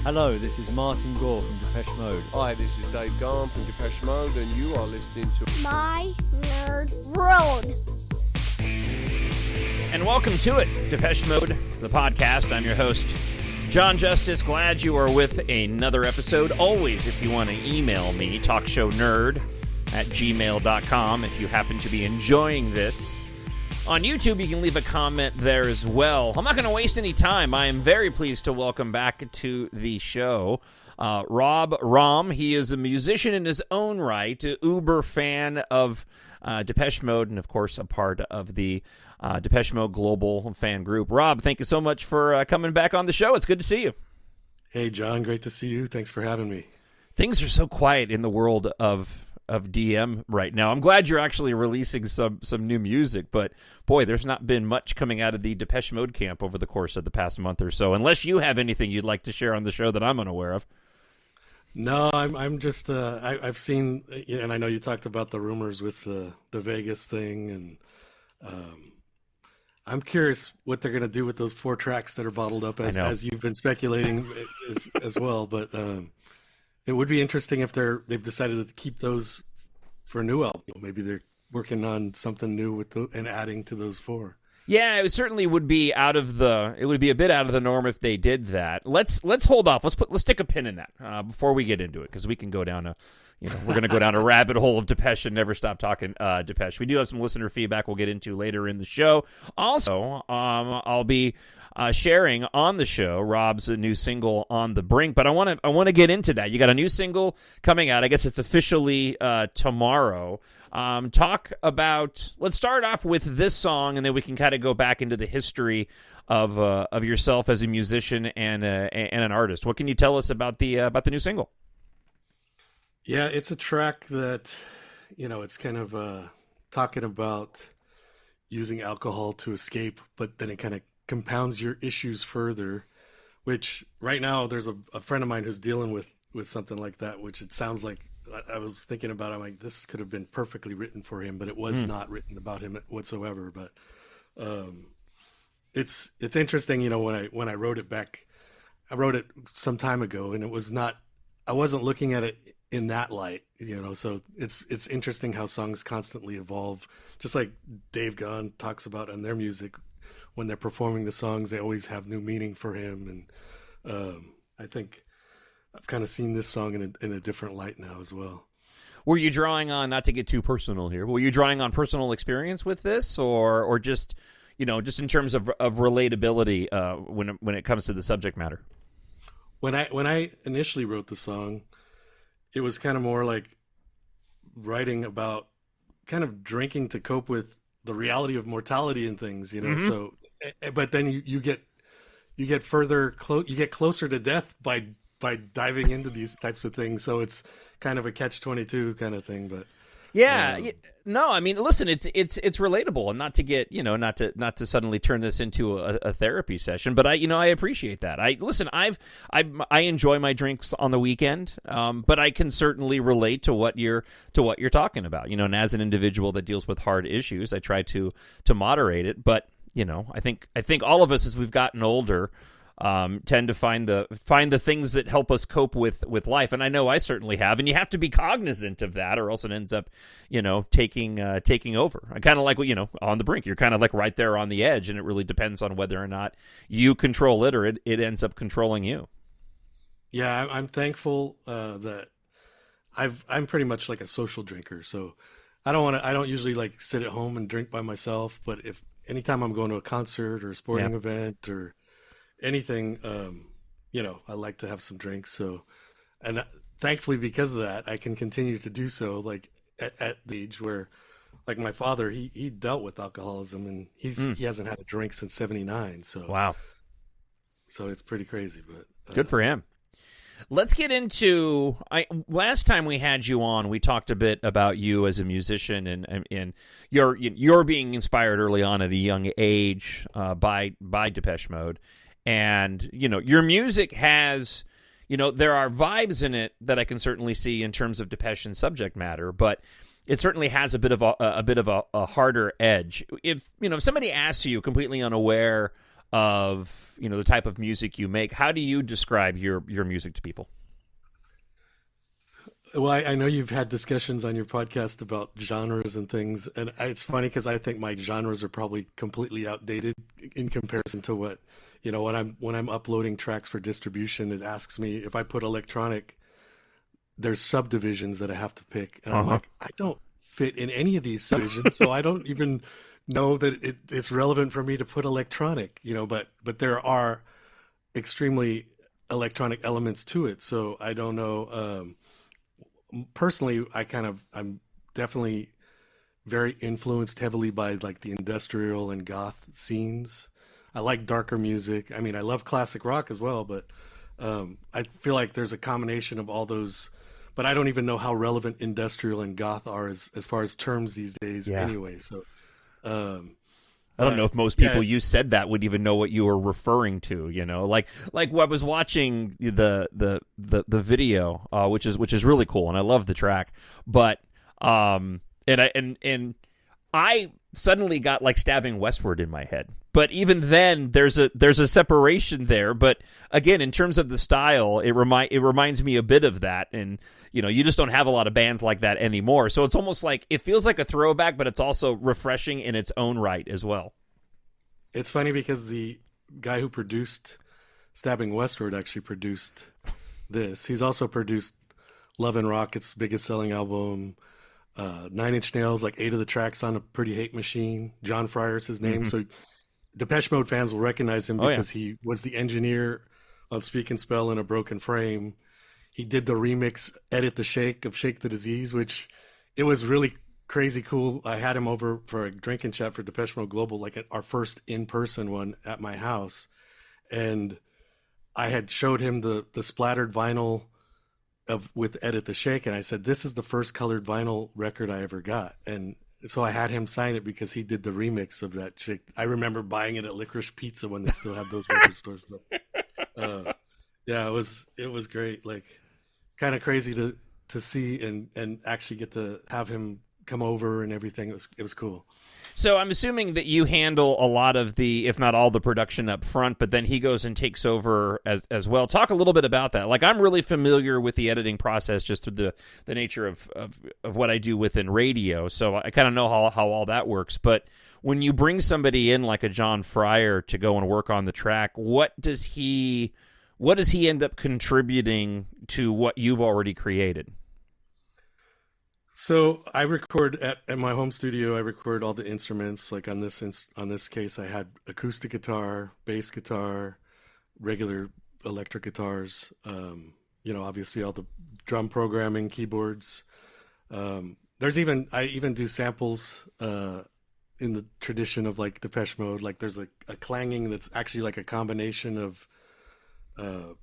Hello, this is Martin Gore from Depeche Mode. Hi, this is Dave Gahan from Depeche Mode, and you are listening to My Nerd World. And welcome to it, Depeche Mode, the podcast. I'm your host, Jon Justice. Glad you are with another episode. Always, if you want to email me, TalkShowNerd@gmail.com. If you happen to be enjoying this on YouTube, you can leave a comment there as well. I'm not going to waste any time. I am very pleased to welcome back to the show Rohm. He is a musician in his own right, a uber fan of Depeche Mode, and of course a part of the Depeche Mode global fan group. Rob, thank you so much for coming back on the show. It's good to see you. Hey, John, great to see you. Thanks for having me. Things are so quiet in the world of DM right now. I'm glad you're actually releasing some new music, but boy, there's not been much coming out of the Depeche Mode camp over the course of the past month or so, unless you have anything you'd like to share on the show that I'm unaware of. No, I'm just I've seen, and I know you talked about the rumors with the Vegas thing, and I'm curious what they're going to do with those 4 tracks that are bottled up, as you've been speculating as well. But it would be interesting if they've decided to keep those for a new album. Maybe they're working on something new and adding to those 4. Yeah, it certainly would be it would be a bit out of the norm if they did that. Let's hold off. Let's stick a pin in that before we get into it, because we can go down we're going to go down a rabbit hole of Depeche and never stop talking Depeche. We do have some listener feedback we'll get into later in the show. Also, I'll be sharing on the show Rob's new single, On the Brink, but I want to get into that. You got a new single coming out. I guess it's officially tomorrow. Let's start off with this song, and then we can kind of go back into the history of yourself as a musician and an artist. What can you tell us about the new single? Yeah, it's a track that, it's kind of talking about using alcohol to escape, but then it kind of compounds your issues further, which right now there's a friend of mine who's dealing with something like that, which it sounds like, I was thinking about it, I'm like, this could have been perfectly written for him, but it was not written about him whatsoever. But it's interesting, when I wrote it back, I wrote it some time ago, and I wasn't looking at it in that light, so it's interesting how songs constantly evolve, just like Dave Gahan talks about in their music. When they're performing the songs, they always have new meaning for him, and I think I've kind of seen this song in a different light now as well. Were you drawing on, not to get too personal here, were you drawing on personal experience with this, or just just in terms of relatability when it comes to the subject matter? When I initially wrote the song, it was kind of more like writing about kind of drinking to cope with the reality of mortality and things, Mm-hmm. So, but then you get further you get closer to death by diving into these types of things. So it's kind of a catch-22 kind of thing, but yeah, no, I mean, listen, it's relatable, and not to get, not to suddenly turn this into a therapy session, but I appreciate that. I enjoy my drinks on the weekend, but I can certainly relate to what you're talking about, and as an individual that deals with hard issues, I try to moderate it, but I think all of us, as we've gotten older, tend to find the things that help us cope with life, and I know I certainly have. And you have to be cognizant of that, or else it ends up, taking over. I kind of like on the brink. You're kind of like right there on the edge, and it really depends on whether or not you control it, or it ends up controlling you. Yeah, I'm thankful that I'm pretty much like a social drinker, so I don't usually like sit at home and drink by myself. But anytime I'm going to a concert or a sporting event or anything, I like to have some drinks. So, and thankfully because of that, I can continue to do so. Like at the age where, like my father, he dealt with alcoholism, and he hasn't had a drink since '79. So wow, so it's pretty crazy, but good for him. Let's get into. Last time we had you on, we talked a bit about you as a musician, and you're being inspired early on at a young age by Depeche Mode. And, your music has, there are vibes in it that I can certainly see in terms of Depeche and subject matter, but it certainly has a bit of a harder edge. If somebody asks you, completely unaware of, the type of music you make. How do you describe your music to people? Well, I know you've had discussions on your podcast about genres and things, and it's funny because I think my genres are probably completely outdated in comparison to what, when I'm uploading tracks for distribution, it asks me if I put electronic, there's subdivisions that I have to pick, and I'm like, I don't fit in any of these subdivisions, so I don't even know that it's relevant for me to put electronic, but there are extremely electronic elements to it, so I don't know. Personally, I'm definitely very influenced heavily by like the industrial and goth scenes. I like darker music. I mean, I love classic rock as well, but I feel like there's a combination of all those, but I don't even know how relevant industrial and goth are as far as terms these days anyway. So I don't know if most people you said that would even know what you were referring to, like I was watching the video, which is really cool, and I love the track, but and I suddenly got like Stabbing Westward in my head, but even then there's a separation there. But again, in terms of the style, it reminds me a bit of that, and you just don't have a lot of bands like that anymore. So it's almost like it feels like a throwback, but it's also refreshing in its own right as well. It's funny because the guy who produced Stabbing Westward actually produced this. He's also produced Love and Rocket's biggest selling album, 9 Inch Nails, like 8 of the tracks on A Pretty Hate Machine. John Fryer's his name. Mm-hmm. So Depeche Mode fans will recognize him because he was the engineer on Speak and Spell in a Broken Frame. He did the remix Edit the Shake of Shake the Disease, which it was really crazy cool. I had him over for a drink and chat for Depeche Mode Global, like at our first in-person one at my house. And I had showed him the splattered vinyl with Edit the Shake, and I said, this is the first colored vinyl record I ever got. And so I had him sign it because he did the remix of that Shake. I remember buying it at Licorice Pizza when they still had those record stores. But, yeah, it was great. Like, kind of crazy to see and actually get to have him come over and everything. It was cool. So I'm assuming that you handle a lot of the, if not all the production up front, but then he goes and takes over as well. Talk a little bit about that. Like, I'm really familiar with the editing process just through the nature of what I do within radio. So I kind of know how all that works. But when you bring somebody in like a John Fryer to go and work on the track, what does he end up contributing to what you've already created? So I record at my home studio. I record all the instruments. Like on this case, I had acoustic guitar, bass guitar, regular electric guitars. Obviously all the drum programming, keyboards. I even do samples in the tradition of like Depeche Mode. Like there's a clanging that's actually like a combination of a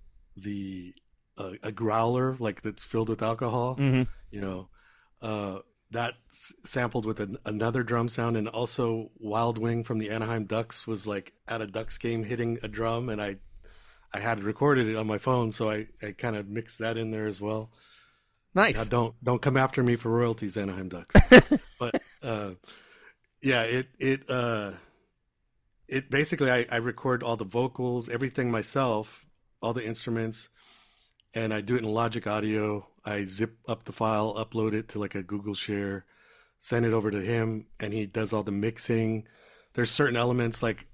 growler, like that's filled with alcohol. Mm-hmm. That's sampled with another drum sound, and also Wild Wing from the Anaheim Ducks was like at a Ducks game hitting a drum, and I had recorded it on my phone, so I kind of mixed that in there as well. Nice. Now, don't come after me for royalties, Anaheim Ducks. But it basically I record all the vocals, everything myself, all the instruments, and I do it in Logic Audio. I zip up the file, upload it to like a Google Share, send it over to him, and he does all the mixing. There's certain elements like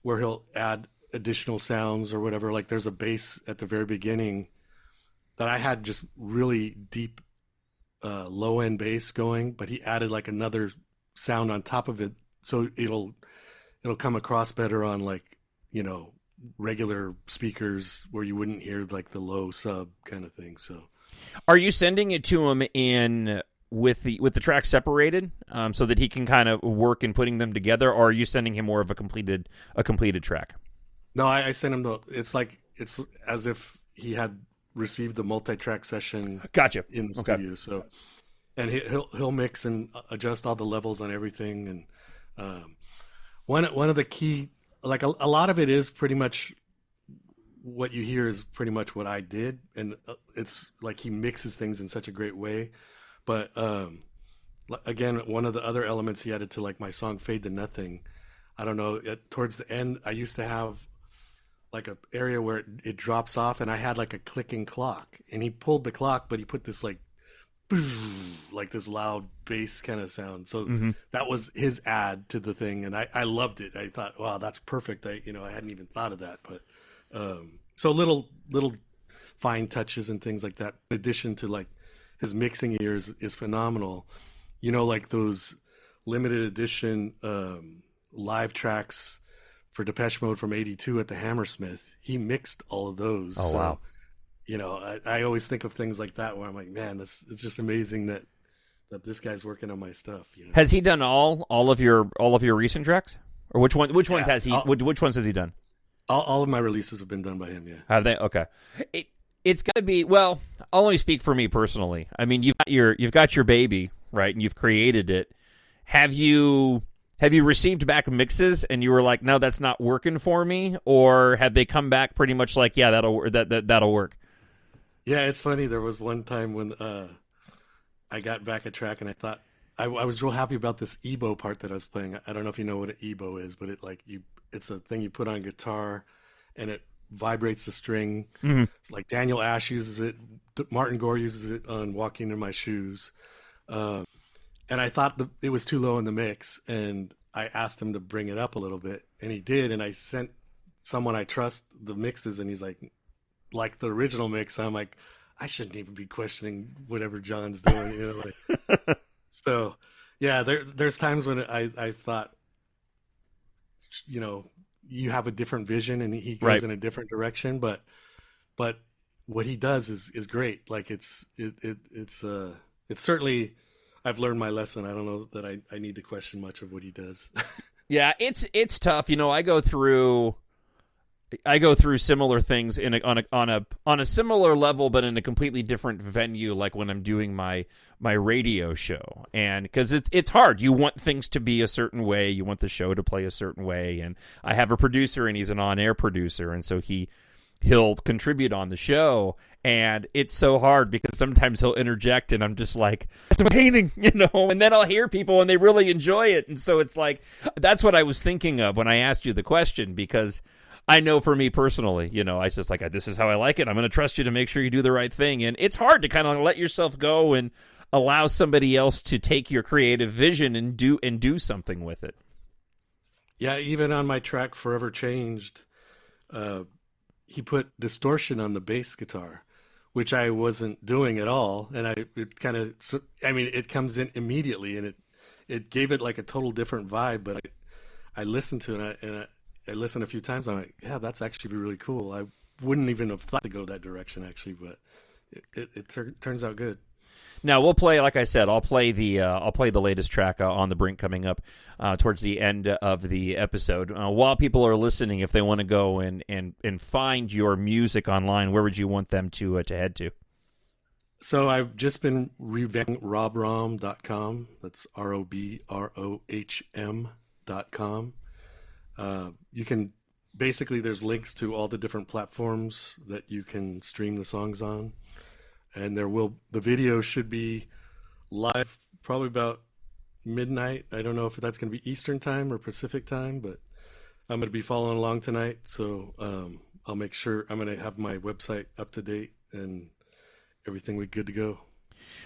where he'll add additional sounds or whatever. Like there's a bass at the very beginning that I had just really deep low end bass going, but he added like another sound on top of it, so it'll come across better on like regular speakers where you wouldn't hear like the low sub kind of thing. So. Are you sending it to him in with the tracks separated, so that he can kind of work in putting them together, or are you sending him more of a completed track? No, I sent him it's as if he had received the multi-track session. Gotcha. In the studio. So, and he'll mix and adjust all the levels on everything. And one of the key, like a lot of it is pretty much. What you hear is pretty much what I did, and it's like he mixes things in such a great way. But again, one of the other elements he added to like my song Fade to Nothing, I don't know, towards the end, I used to have like a area where it drops off, and I had like a clicking clock, and he pulled the clock, but he put this like this loud bass kind of sound. So that was his add to the thing, and I loved it. I thought, wow, that's perfect. I hadn't even thought of that, but so little fine touches and things like that. In addition to like his mixing ears is phenomenal. Like those limited edition live tracks for Depeche Mode from '82 at the Hammersmith. He mixed all of those. Oh, wow. I always think of things like that where I'm like, man, it's just amazing that this guy's working on my stuff. Has he done all of your recent tracks, or which ones has he? Which ones has he done? All of my releases have been done by him. Yeah. Have they? Okay. It's got to be. Well, I'll only speak for me personally. I mean, you've got your baby, right, and you've created it. Have you received back mixes and you were like, no, that's not working for me, or have they come back pretty much like, yeah, that'll work? Yeah, it's funny. There was one time when I got back a track and I thought I was real happy about this ebow part that I was playing. I don't know if you know what an ebow is, but it's a thing you put on guitar and it vibrates the string. Like Daniel Ash uses it, Martin Gore uses it on Walking in My Shoes. And I thought it was too low in the mix, and I asked him to bring it up a little bit, and he did. And I sent someone I trust the mixes, and he's like the original mix. I'm like, I shouldn't even be questioning whatever John's doing. So yeah, there's times when I thought, you have a different vision and he goes in a different direction, but what he does is great. Like it's certainly, I've learned my lesson. I don't know that I need to question much of what he does. Yeah, it's tough. I go through similar things on a similar level, but in a completely different venue. Like when I'm doing my radio show, and because it's hard, you want things to be a certain way, you want the show to play a certain way, and I have a producer, and he's an on-air producer, and so he'll contribute on the show, and it's so hard because sometimes he'll interject, and I'm just like, it's painting, and then I'll hear people and they really enjoy it, and so it's like, that's what I was thinking of when I asked you the question, because I know for me personally, I just like, this is how I like it. I'm going to trust you to make sure you do the right thing. And it's hard to kind of let yourself go and allow somebody else to take your creative vision and do something with it. Yeah. Even on my track, Forever Changed, he put distortion on the bass guitar, which I wasn't doing at all. And it comes in immediately, and it gave it like a total different vibe, but I listened to it and I listened a few times. I'm like, yeah, that's actually really cool. I wouldn't even have thought to go that direction, actually, but it turns out good. Now we'll play, like I said, I'll play the latest track on the Brink coming up towards the end of the episode. While people are listening, if they want to go and find your music online, where would you want them to head to? So I've just been revamping robrohm.com. That's ROBROHM.com. You can there's links to all the different platforms that you can stream the songs on, and the video should be live probably about midnight. I don't know if that's going to be Eastern time or Pacific time, but I'm going to be following along tonight. So I'll make sure I'm going to have my website up to date and everything will be good to go.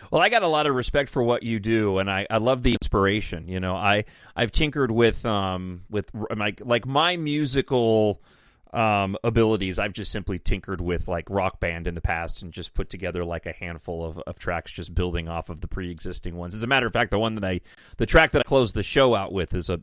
Well, I got a lot of respect for what you do, and I love the inspiration. I've tinkered with my musical abilities. I've just simply tinkered with like Rock Band in the past and just put together like a handful of tracks, just building off of the pre-existing ones. As a matter of fact, the track that I closed the show out with is a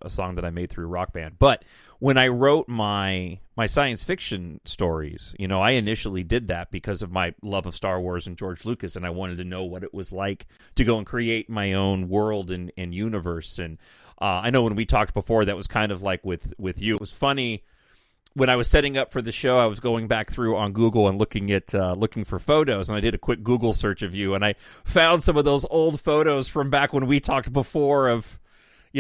song that I made through Rock Band. But when I wrote my science fiction stories, I initially did that because of my love of Star Wars and George Lucas, and I wanted to know what it was like to go and create my own world and universe. And I know when we talked before, that was kind of like with you. It was funny when I was setting up for the show. I was going back through on Google and looking for photos, and I did a quick Google search of you, and I found some of those old photos from back when we talked before of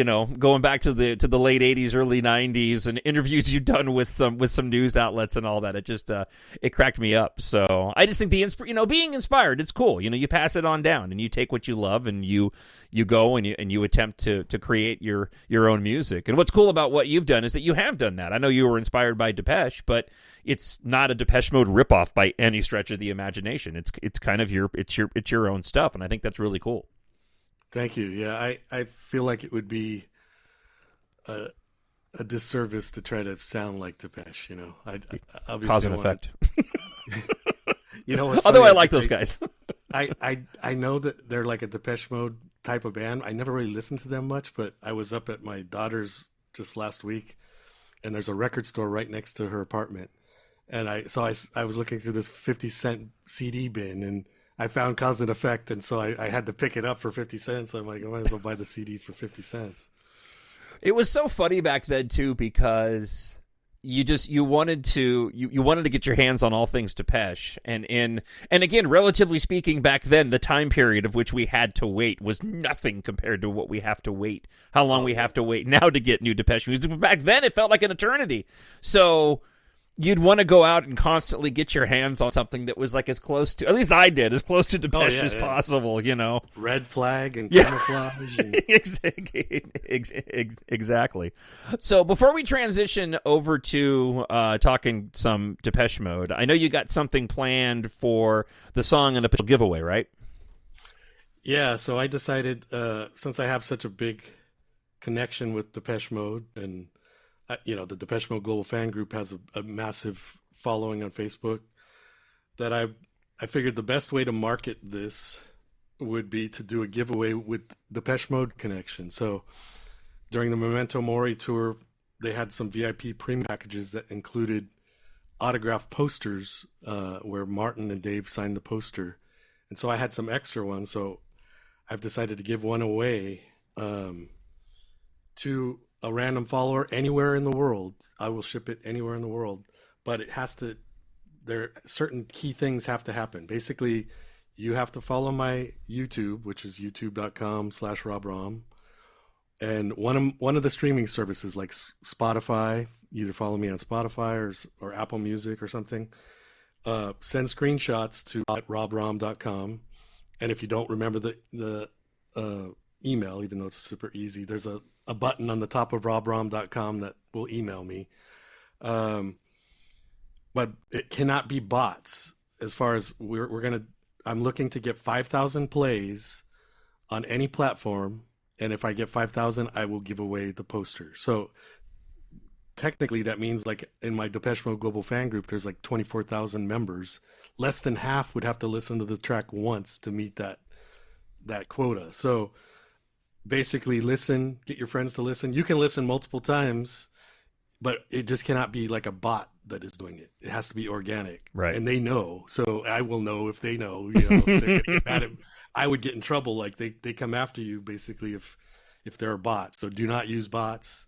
going back to the late 80s, early 90s, and interviews you've done with some news outlets and all that. It just it cracked me up. So I just think being inspired, it's cool. You pass it on down, and you take what you love, and you go and you attempt to create your own music. And what's cool about what you've done is that you have done that. I know you were inspired by Depeche, but it's not a Depeche Mode ripoff by any stretch of the imagination. It's kind of your own stuff, and I think that's really cool. Thank you. Yeah, I feel like it would be a disservice to try to sound like Depeche. I obviously cause and effect. What's Although funny, I like those guys. I know that they're like a Depeche Mode type of band. I never really listened to them much, but I was up at my daughter's just last week, and there's a record store right next to her apartment, and I was looking through this 50-cent CD bin, and I found Cause and Effect, and so I had to pick it up for 50 cents. I'm like, I might as well buy the CD for 50 cents. It was so funny back then too, because you wanted to get your hands on all things Depeche, and again, relatively speaking, back then the time period of which we had to wait was nothing compared to what we have to wait. How long we have to wait now to get new Depeche music? But back then it felt like an eternity. So you'd want to go out and constantly get your hands on something that was like as close to, at least I did, as close to Depeche as possible, Red Flag and Camouflage. And... Exactly. So before we transition over to talking some Depeche Mode, I know you got something planned for the song and a giveaway, right? Yeah, so I decided, since I have such a big connection with Depeche Mode, and the Depeche Mode Global Fan Group has a massive following on Facebook, that I figured the best way to market this would be to do a giveaway with Depeche Mode connection. So during the Memento Mori tour, they had some VIP premium packages that included autographed posters where Martin and Dave signed the poster. And so I had some extra ones, so I've decided to give one away to a random follower anywhere in the world. I will ship it anywhere in the world, but certain key things have to happen. Basically, you have to follow my YouTube, which is youtube.com/RobRohm, and one of the streaming services like Spotify. Either follow me on Spotify or Apple Music or something. Send screenshots to @robrom.com, and if you don't remember the email, even though it's super easy, there's a button on the top of robrom.com that will email me. But it cannot be bots. As far as I'm looking to get 5,000 plays on any platform, and if I get 5,000, I will give away the poster. So technically that means, like, in my Depeche Mode Global Fan Group, there's like 24,000 members. Less than half would have to listen to the track once to meet that quota. So basically, listen, get your friends to listen. You can listen multiple times, but it just cannot be like a bot that is doing it. It has to be organic. Right. And they know. So I will know if they know, if they're gonna get mad at, I would get in trouble. Like they come after you basically if there are bots. So do not use bots.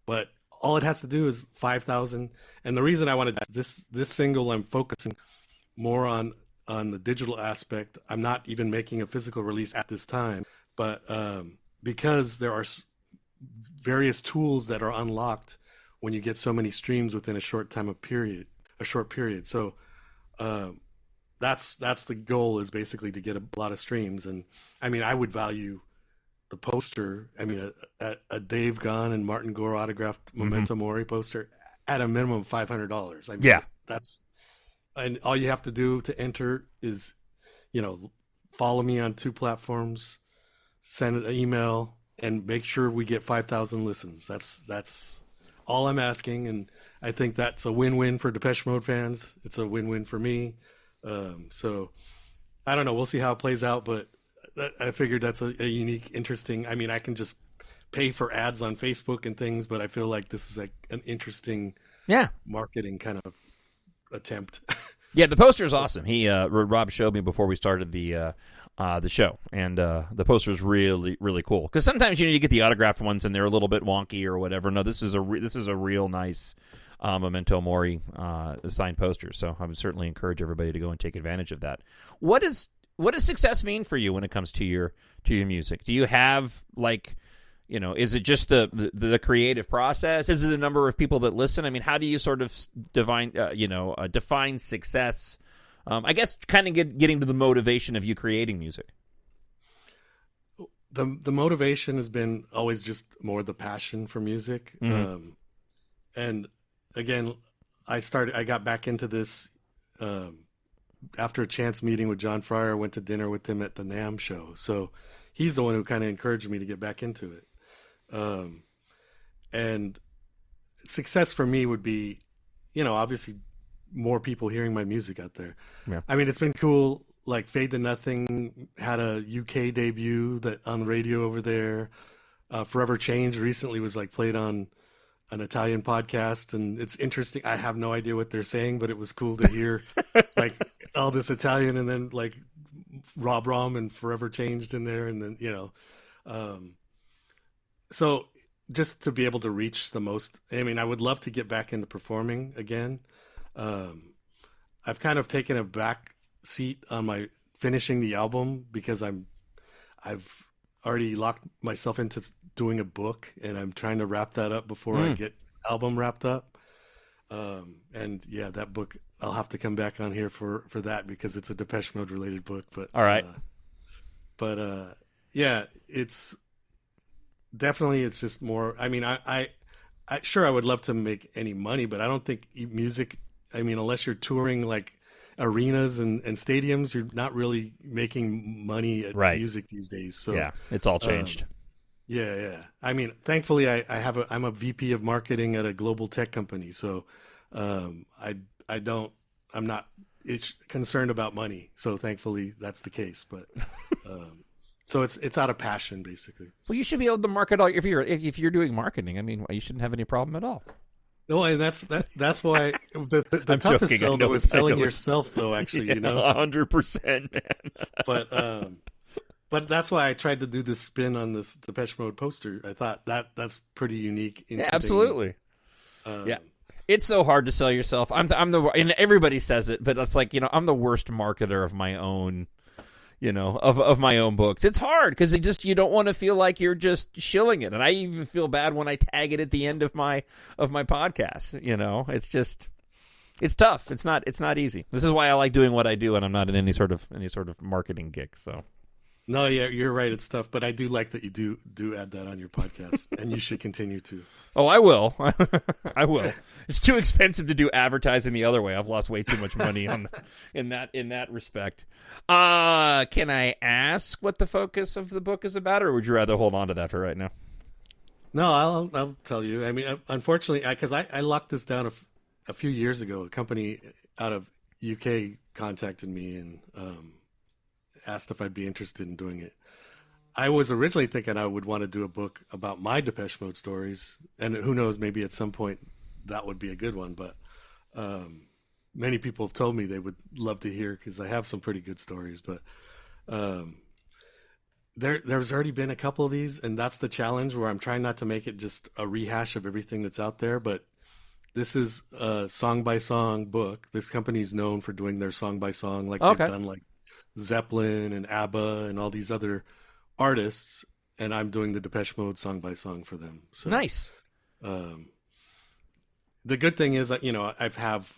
But all it has to do is 5,000. And the reason I wanted this single, I'm focusing more on the digital aspect. I'm not even making a physical release at this time, but because there are various tools that are unlocked when you get so many streams within a short period. So that's the goal, is basically to get a lot of streams. And I mean, I would value the poster. I mean, a Dave Gahan and Martin Gore autographed Memento Mori poster at a minimum of $500. I mean, and all you have to do to enter is, follow me on 2 platforms, send an email, and make sure we get 5,000 listens. That's all I'm asking, and I think that's a win-win for Depeche Mode fans. It's a win-win for me. So I don't know. We'll see how it plays out, but I figured that's a unique, interesting. I mean, I can just pay for ads on Facebook and things, but I feel like this is like an interesting marketing kind of attempt. Yeah, the poster is awesome. Rob showed me before we started the show, and the poster is really, really cool. Because sometimes you get the autographed ones and they're a little bit wonky or whatever. No, this is a real nice Memento Mori signed poster. So I would certainly encourage everybody to go and take advantage of that. What does success mean for you when it comes to your music? Do you have, like, is it just the creative process? Is it the number of people that listen? I mean, how do you sort of define success? I guess kind of getting to the motivation of you creating music. The motivation has been always just more the passion for music. Mm-hmm. And again, I got back into this after a chance meeting with John Fryer. I went to dinner with him at the NAMM show. So he's the one who kind of encouraged me to get back into it. And success for me would be, obviously more people hearing my music out there. Yeah. I mean, it's been cool. Like Fade to Nothing had a UK debut on radio over there. Forever Change recently was like played on an Italian podcast, and it's interesting. I have no idea what they're saying, but it was cool to hear like all this Italian, and then like Rohm and Forever Changed in there, and then so just to be able to reach the most. I mean, I would love to get back into performing again. I've kind of taken a back seat on my finishing the album because I've already locked myself into doing a book, and I'm trying to wrap that up before I get album wrapped up. And yeah, that book, I'll have to come back on here for that because it's a Depeche Mode related book. But all right. Yeah, it's definitely, it's just more, I mean, I sure I would love to make any money, but I don't think music, I mean, unless you're touring like arenas and stadiums, you're not really making money at music these days. So yeah, it's all changed. Yeah. I mean, thankfully I'm a VP of marketing at a global tech company. So I'm not concerned about money. So thankfully that's the case, but so it's out of passion basically. Well, you should be able to market all if you're doing marketing. I mean, you shouldn't have any problem at all. No, and that's why the toughest joking. sell though is selling yourself though, actually, 100%, man. But that's why I tried to do this spin on this Depeche Mode poster. I thought that's pretty unique. Yeah, absolutely. Yeah. It's so hard to sell yourself. I'm the and everybody says it, but it's like, I'm the worst marketer of my own, of my own books. It's hard because you don't want to feel like you're just shilling it. And I even feel bad when I tag it at the end of my podcast. It's tough. It's not easy. This is why I like doing what I do, and I'm not in any sort of marketing gig. So. No, yeah, you're right. It's tough, but I do like that you do add that on your podcast, and you should continue to. Oh, I will. I will. It's too expensive to do advertising the other way. I've lost way too much money in that respect. Can I ask what the focus of the book is about, or would you rather hold on to that for right now? No, I'll tell you. I mean, unfortunately, because I locked this down a few years ago. A company out of UK contacted me and asked if I'd be interested in doing it. I was originally thinking I would want to do a book about my Depeche Mode stories, and who knows, maybe at some point that would be a good one. But many people have told me they would love to hear because I have some pretty good stories. But there's already been a couple of these, and that's the challenge where I'm trying not to make it just a rehash of everything that's out there. But this is a song by song book. This company's known for doing their song by song, like they've done like Zeppelin and ABBA and all these other artists, and I'm doing the Depeche Mode song by song for them. So nice. The good thing is that I've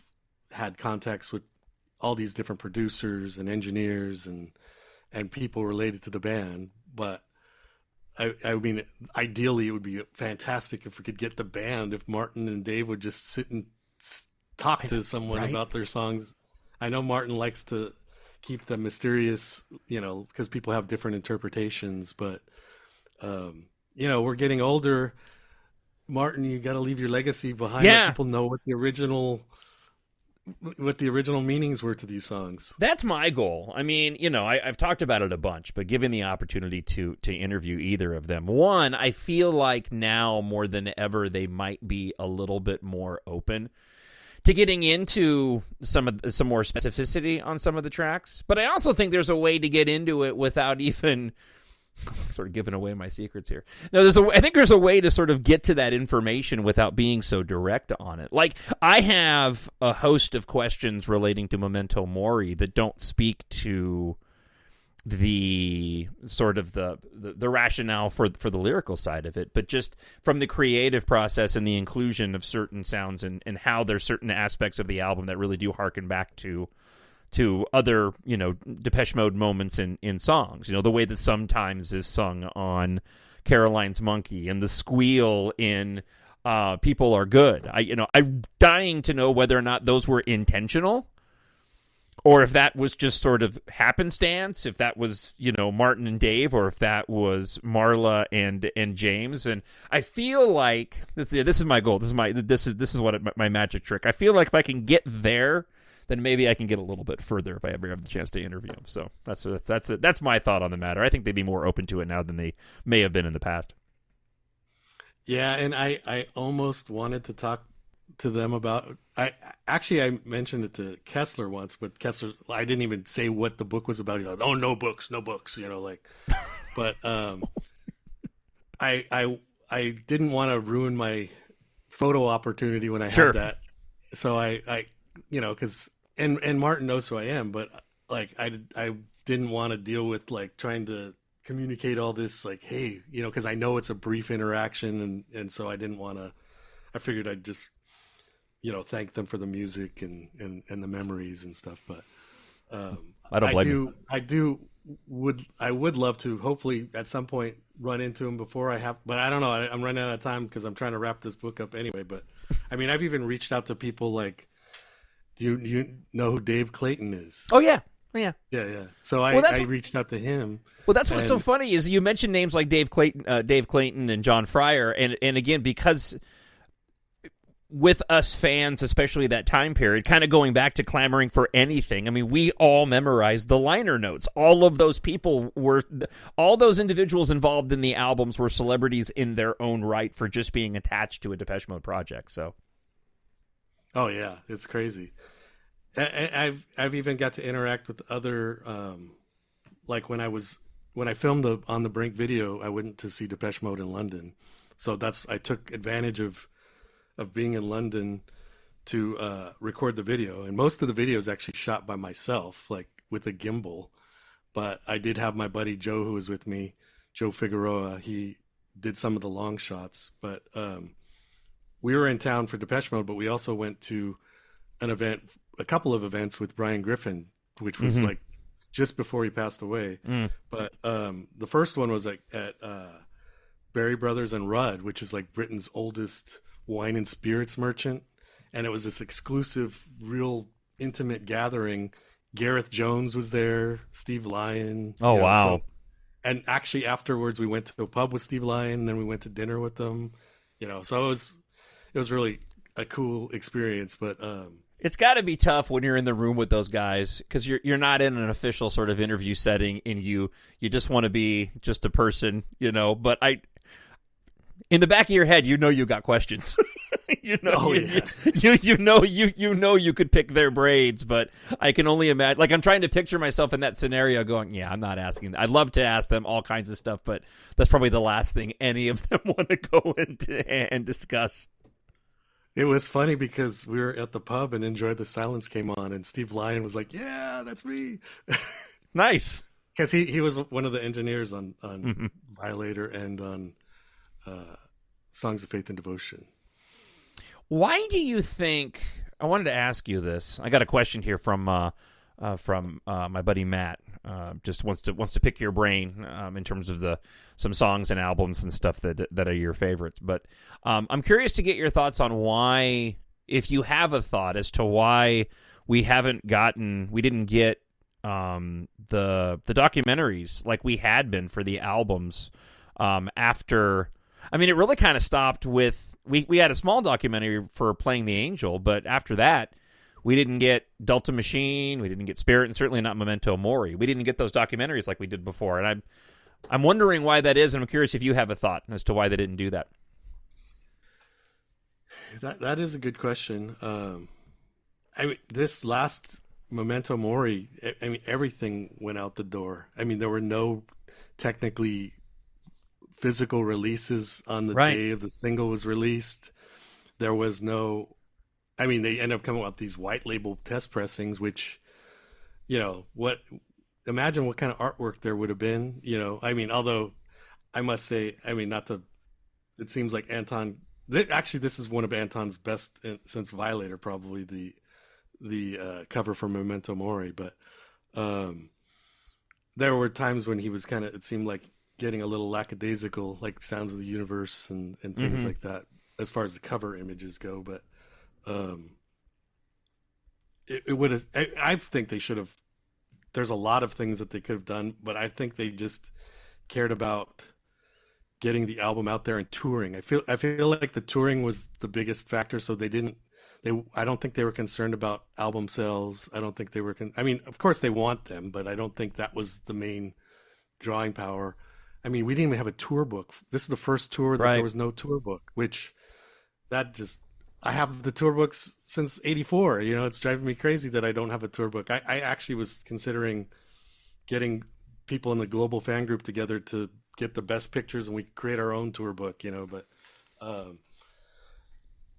had contacts with all these different producers and engineers and people related to the band, but I mean, ideally it would be fantastic if we could get the band, if Martin and Dave would just sit and talk to someone about their songs. I know Martin likes to keep them mysterious, because people have different interpretations, but we're getting older. Martin, you got to leave your legacy behind. Let people know what the original meanings were to these songs. That's my goal. I mean, I've talked about it a bunch, but given the opportunity to interview either of them, one, I feel like now more than ever they might be a little bit more open to getting into some more specificity on some of the tracks. But I also think there's a way to get into it without even sort of giving away my secrets here. No, I think there's a way to sort of get to that information without being so direct on it. Like, I have a host of questions relating to Memento Mori that don't speak to the sort of the rationale for the lyrical side of it, but just from the creative process and the inclusion of certain sounds and how there's certain aspects of the album that really do harken back to other, Depeche Mode moments in songs. The way that Sometimes is sung on Caroline's Monkey and the squeal in People Are Good. I'm dying to know whether or not those were intentional, or if that was just sort of happenstance, if that was, Martin and Dave, or if that was Marla and James. And I feel like this is my goal. This is what my magic trick. I feel like if I can get there, then maybe I can get a little bit further if I ever have the chance to interview him. So that's my thought on the matter. I think they'd be more open to it now than they may have been in the past. Yeah, and I almost wanted to talk to them about. I mentioned it to Kessler once, but Kessler, I didn't even say what the book was about. He's like, "Oh, no books," But I didn't want to ruin my photo opportunity when I Sure. had that. So I because and Martin knows who I am, but I didn't want to deal with trying to communicate all this hey, because I know it's a brief interaction, and so I didn't want to. I figured I'd just thank them for the music and the memories and stuff. But I don't blame you. I would love to hopefully at some point run into him before I have, but I don't know. I'm running out of time because I'm trying to wrap this book up anyway. But I mean, I've even reached out to people do you know who Dave Clayton is? Oh yeah. Yeah. So I reached out to him. Well, that's what's so funny is you mentioned names like Dave Clayton and John Fryer, and again, because with us fans, especially that time period, kind of going back to clamoring for anything. I mean, we all memorized the liner notes. All of those all those individuals involved in the albums were celebrities in their own right for just being attached to a Depeche Mode project. So, oh yeah, it's crazy. I've even got to interact with other, when I filmed the On the Brink video, I went to see Depeche Mode in London. So I took advantage of being in London to record the video. And most of the video is actually shot by myself, with a gimbal. But I did have my buddy Joe, who was with me, Joe Figueroa. He did some of the long shots. But we were in town for Depeche Mode, but we also went to a couple of events with Brian Griffin, which was just before he passed away. But the first one was at Berry Brothers and Rudd, which is Britain's oldest wine and spirits merchant, and it was this exclusive, real intimate gathering. Gareth Jones was there, Steve Lyon. Oh wow! And actually, afterwards, we went to a pub with Steve Lyon, and then we went to dinner with them. So it was really a cool experience. But it's got to be tough when you're in the room with those guys because you're not in an official sort of interview setting, and you just want to be just a person, But in the back of your head, you got questions. You could pick their brains, but I can only imagine. I'm trying to picture myself in that scenario, going, "Yeah, I'm not asking. I'd love to ask them all kinds of stuff, but that's probably the last thing any of them want to go into and discuss." It was funny because we were at the pub and Enjoy the Silence came on, and Steve Lyon was like, "Yeah, that's me." Nice, because he was one of the engineers on Violator and on Songs of Faith and Devotion. Why do you think? I wanted to ask you this. I got a question here from my buddy Matt. Just wants to pick your brain in terms of some songs and albums and stuff that are your favorites. But I'm curious to get your thoughts on why, if you have a thought as to why we didn't get the documentaries like we had been for the albums after. I mean, it really kind of stopped with we had a small documentary for Playing the Angel, but after that, we didn't get Delta Machine, we didn't get Spirit, and certainly not Memento Mori. We didn't get those documentaries like we did before, and I'm wondering why that is, and I'm curious if you have a thought as to why they didn't do that. That is a good question. I mean, this last Memento Mori, I mean, everything went out the door. I mean, there were no technically physical releases on the day of the single was released. There was no, they ended up coming up with these white label test pressings, which, what imagine what kind of artwork there would have been. I mean, although I must say, I mean, it seems like Anton. Actually, this is one of Anton's best since Violator, probably the cover for Memento Mori. But there were times when he was kind of, it seemed like, getting a little lackadaisical, like Sounds of the Universe and things like that, as far as the cover images go. But it would have. I think they should have. There's a lot of things that they could have done, but I think they just cared about getting the album out there and touring. I feel like the touring was the biggest factor. So I don't think they were concerned about album sales. I don't think they were. I mean, of course they want them, but I don't think that was the main drawing power. I mean, we didn't even have a tour book. This is the first tour that there was no tour book, I have the tour books since '84. It's driving me crazy that I don't have a tour book. I actually was considering getting people in the global fan group together to get the best pictures and we create our own tour book, but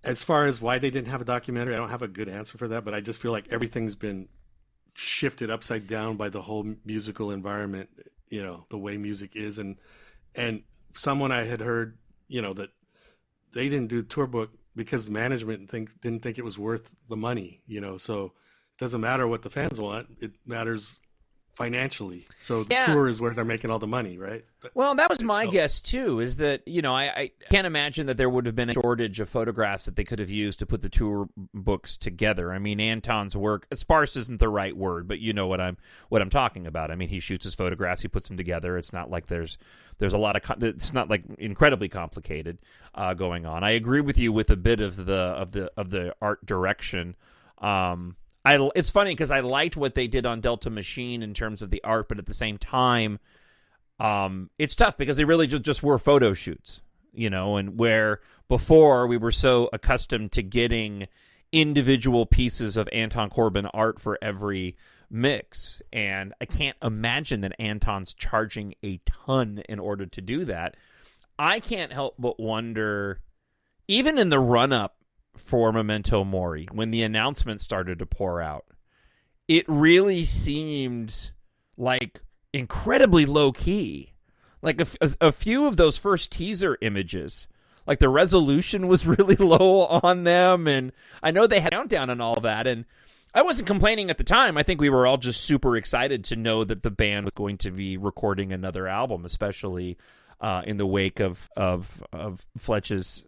as far as why they didn't have a documentary, I don't have a good answer for that, but I just feel like everything's been shifted upside down by the whole musical environment, the way music is. And someone I had heard, that they didn't do a tour book because the management didn't think it was worth the money, so it doesn't matter what the fans want. It matters financially. So the tour is where they're making all the money, right? Well, that was my guess too, is that, I can't imagine that there would have been a shortage of photographs that they could have used to put the tour books together. I mean, Anton's work, sparse isn't the right word, but you know what I'm talking about. I mean, he shoots his photographs, he puts them together. It's not like there's a lot of it's not like incredibly complicated going on. I agree with you with a bit of the art direction. It's funny because I liked what they did on Delta Machine in terms of the art, but at the same time, it's tough because they really just were photo shoots, and where before we were so accustomed to getting individual pieces of Anton Corbijn art for every mix. And I can't imagine that Anton's charging a ton in order to do that. I can't help but wonder, even in the run-up for Memento Mori, when the announcements started to pour out, it really seemed like incredibly low-key. Like a few of those first teaser images, like the resolution was really low on them, and I know they had a countdown and all that, and I wasn't complaining at the time. I think we were all just super excited to know that the band was going to be recording another album, especially in the wake of Fletch's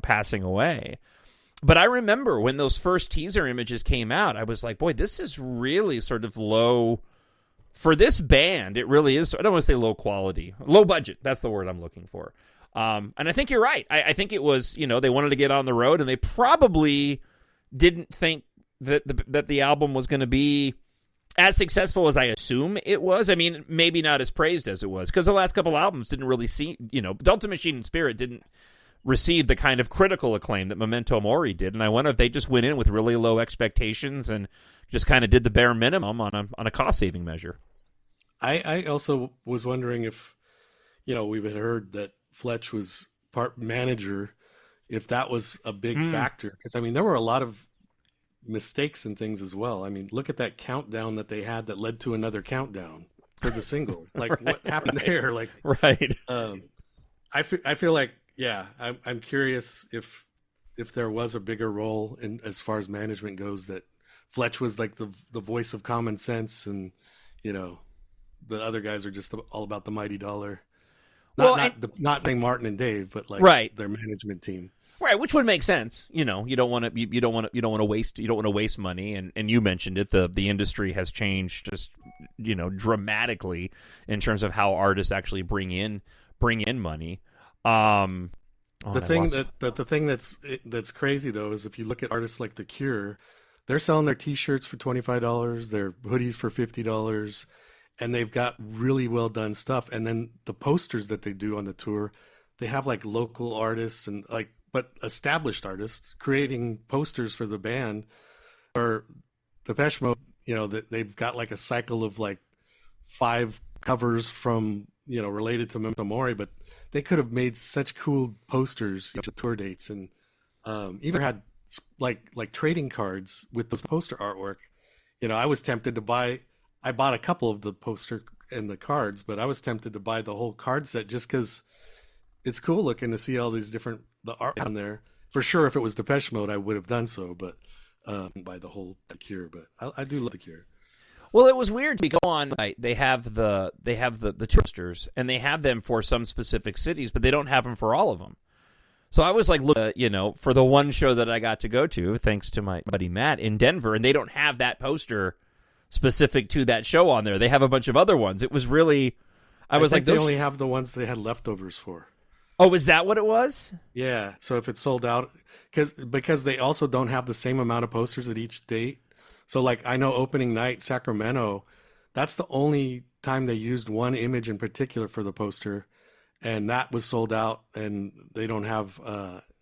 passing away. But I remember when those first teaser images came out, I was like, boy, this is really sort of low for this band. It really is. I don't want to say low quality, low budget. That's the word I'm looking for. And I think you're right. I think it was, they wanted to get on the road, and they probably didn't think that the album was going to be as successful as I assume it was. I mean, maybe not as praised as it was, because the last couple albums didn't really see, Delta Machine and Spirit didn't receive the kind of critical acclaim that Memento Mori did. And I wonder if they just went in with really low expectations and just kind of did the bare minimum on a cost-saving measure. I also was wondering if, we had heard that Fletch was part manager, if that was a big factor. Because, there were a lot of mistakes and things as well. Look at that countdown that they had that led to another countdown for the single. Like, right, what happened there? Like, right. I feel like, yeah, I'm curious if there was a bigger role in as far as management goes, that Fletch was like the voice of common sense, and the other guys are just all about the mighty dollar. Not saying Martin and Dave, but like right, their management team. Right, which would make sense. You don't want to waste money, and you mentioned it. The industry has changed just dramatically in terms of how artists actually bring in money. The thing that's crazy though is if you look at artists like The Cure, they're selling their T-shirts for $25, their hoodies for $50, and they've got really well done stuff. And then the posters that they do on the tour, they have like local artists and but established artists creating posters for the band. Or Depeche Mode, they've got like a cycle of like 5 covers from related to Memento Mori, but they could have made such cool posters to tour dates, and even had like trading cards with those poster artwork. I was tempted to buy I bought a couple of the poster and the cards, but I was tempted to buy the whole card set just because it's cool looking to see all these different the art on there. For sure, if it was Depeche Mode, I would have done so, but buy the whole The Cure. But I do love The Cure. Well, it was weird to go on. They have the posters, and they have them for some specific cities, but they don't have them for all of them. So I was like, look, for the one show that I got to go to, thanks to my buddy Matt in Denver, and they don't have that poster specific to that show on there. They have a bunch of other ones. It was really, I was like, they only have the ones they had leftovers for. Oh, is that what it was? Yeah. So if it's sold out, because they also don't have the same amount of posters at each date. So like I know opening night, Sacramento, that's the only time they used one image in particular for the poster, and that was sold out, and they don't have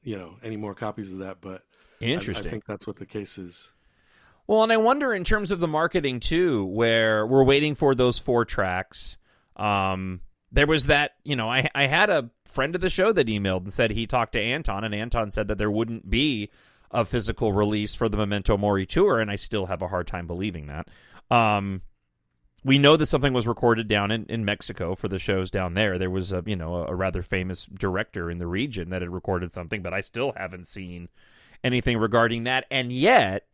any more copies of that. But interesting. I think that's what the case is. Well, and I wonder in terms of the marketing too, where we're waiting for those 4 tracks. There was that, I had a friend of the show that emailed and said he talked to Anton, and Anton said that there wouldn't be a physical release for the Memento Mori tour, and I still have a hard time believing that. We know that something was recorded down in Mexico for the shows down there. There was a rather famous director in the region that had recorded something, but I still haven't seen anything regarding that. And yet,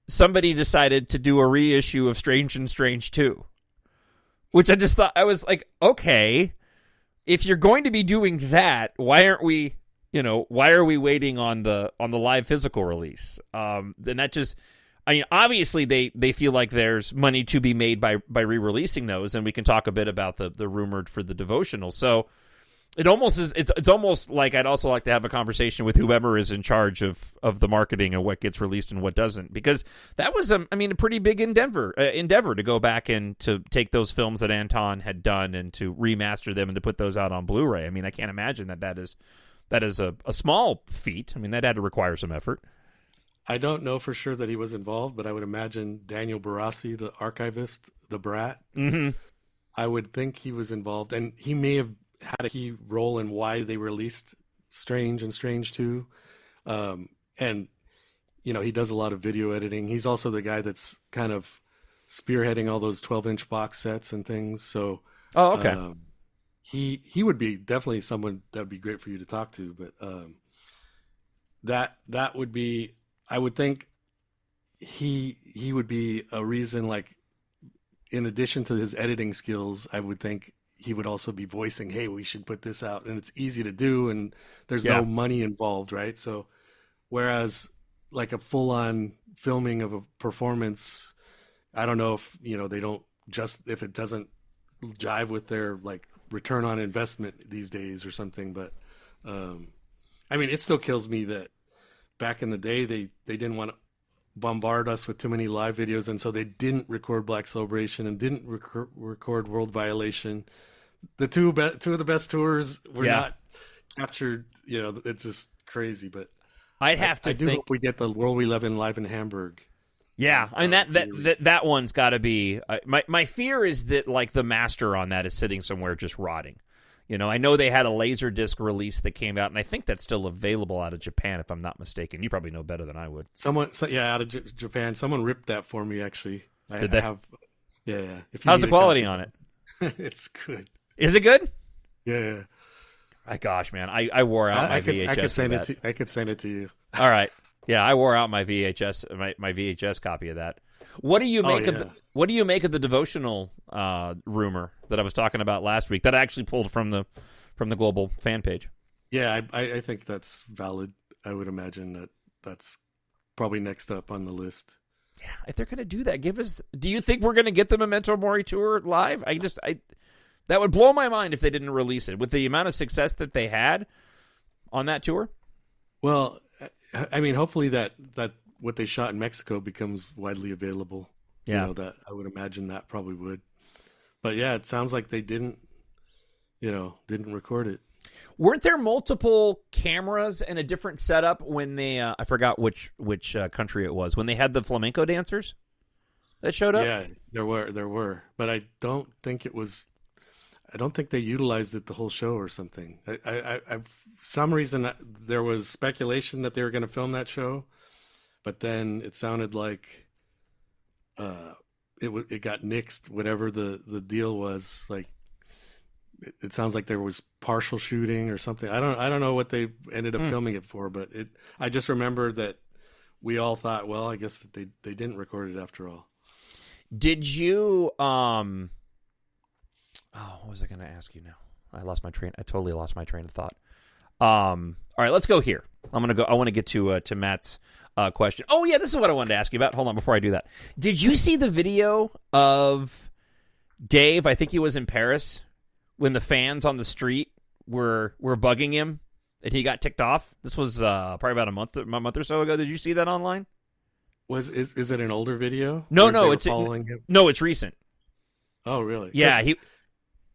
somebody decided to do a reissue of Strange and Strange 2. Which I just thought, I was like, okay, if you're going to be doing that, why are we waiting on the live physical release? Then that just, obviously they feel like there's money to be made by re-releasing those, and we can talk a bit about the rumored for the devotional. So it almost is, it's almost like I'd also like to have a conversation with whoever is in charge of the marketing and what gets released and what doesn't, because that was a pretty big endeavor to go back and to take those films that Anton had done and to remaster them and to put those out on Blu-ray. I can't imagine that is a small feat. That had to require some effort. I don't know for sure that he was involved, but I would imagine Daniel Barassi, the archivist, the Brat, I would think he was involved, and he may have had a key role in why they released Strange and Strange 2. And, he does a lot of video editing. He's also the guy that's kind of spearheading all those 12-inch box sets and things. So, okay. He would be definitely someone that would be great for you to talk to. But that would be, I would think he would be a reason, like, in addition to his editing skills, I would think he would also be voicing, hey, we should put this out. And it's easy to do, and there's no money involved, right? So whereas like a full-on filming of a performance, I don't know if, they don't if it doesn't jive with their like return on investment these days or something. But it still kills me that back in the day, they didn't want to bombard us with too many live videos, and so they didn't record Black Celebration and didn't record World Violation. The two of the best tours were not captured. It's just crazy. But I do hope we get the World We Live in live in Hamburg. Yeah, that one's got to be. My fear is that like the master on that is sitting somewhere just rotting. I know they had a Laserdisc release that came out, and I think that's still available out of Japan, if I'm not mistaken. You probably know better than I would. Out of Japan. Someone ripped that for me, actually. Did they? Yeah. How's the quality on it? It's good. Is it good? Yeah. My gosh, man, I wore out my VHS. I could send it to you. All right. Yeah, I wore out my VHS, my VHS copy of that. What do you make of the devotional rumor that I was talking about last week that I actually pulled from the global fan page? Yeah, I think that's valid. I would imagine that's probably next up on the list. Yeah, if they're going to do that, do you think we're going to get the Memento Mori tour live? That would blow my mind if they didn't release it with the amount of success that they had on that tour. Well, hopefully that what they shot in Mexico becomes widely available. Yeah. That I would imagine that probably would. But yeah, it sounds like they didn't record it. Weren't there multiple cameras and a different setup when they I forgot which country it was, when they had the flamenco dancers that showed up? Yeah, there were. But I don't think they utilized it the whole show or something. I some reason there was speculation that they were going to film that show, but then it sounded like it got nixed, whatever the deal was. Like, it sounds like there was partial shooting or something. I don't know what they ended up filming it for, but I just remember that we all thought, well, I guess that they didn't record it after all. Did you what was I going to ask you now? I totally lost my train of thought. All right, let's go here. I want to get to Matt's question. Oh yeah, this is what I wanted to ask you about. Hold on, before I do that. Did you see the video of Dave? I think he was in Paris when the fans on the street were bugging him and he got ticked off. This was probably about a month or so ago. Did you see that online? Is it an older video? No, it's following him? No, it's recent. Oh, really? Yeah,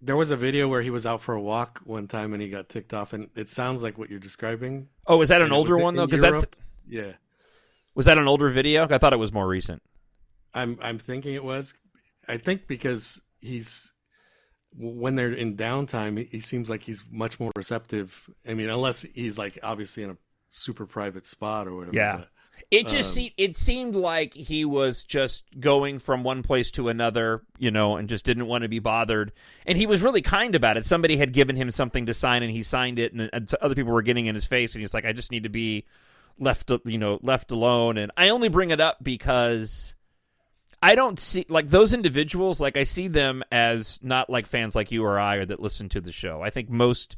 there was a video where he was out for a walk one time and he got ticked off, and it sounds like what you're describing. Oh, is that an older one though? Because yeah. Was that an older video? I thought it was more recent. I'm thinking it was. I think because when they're in downtime, he seems like he's much more receptive. I mean, unless he's like obviously in a super private spot or whatever. Yeah. But, it seemed like he was just going from one place to another, and just didn't want to be bothered. And he was really kind about it. Somebody had given him something to sign, and he signed it, and other people were getting in his face, and he's like, I just need to be left alone. And I only bring it up because I don't see, like, those individuals, like, I see them as not like fans like you or I or that listen to the show. I think most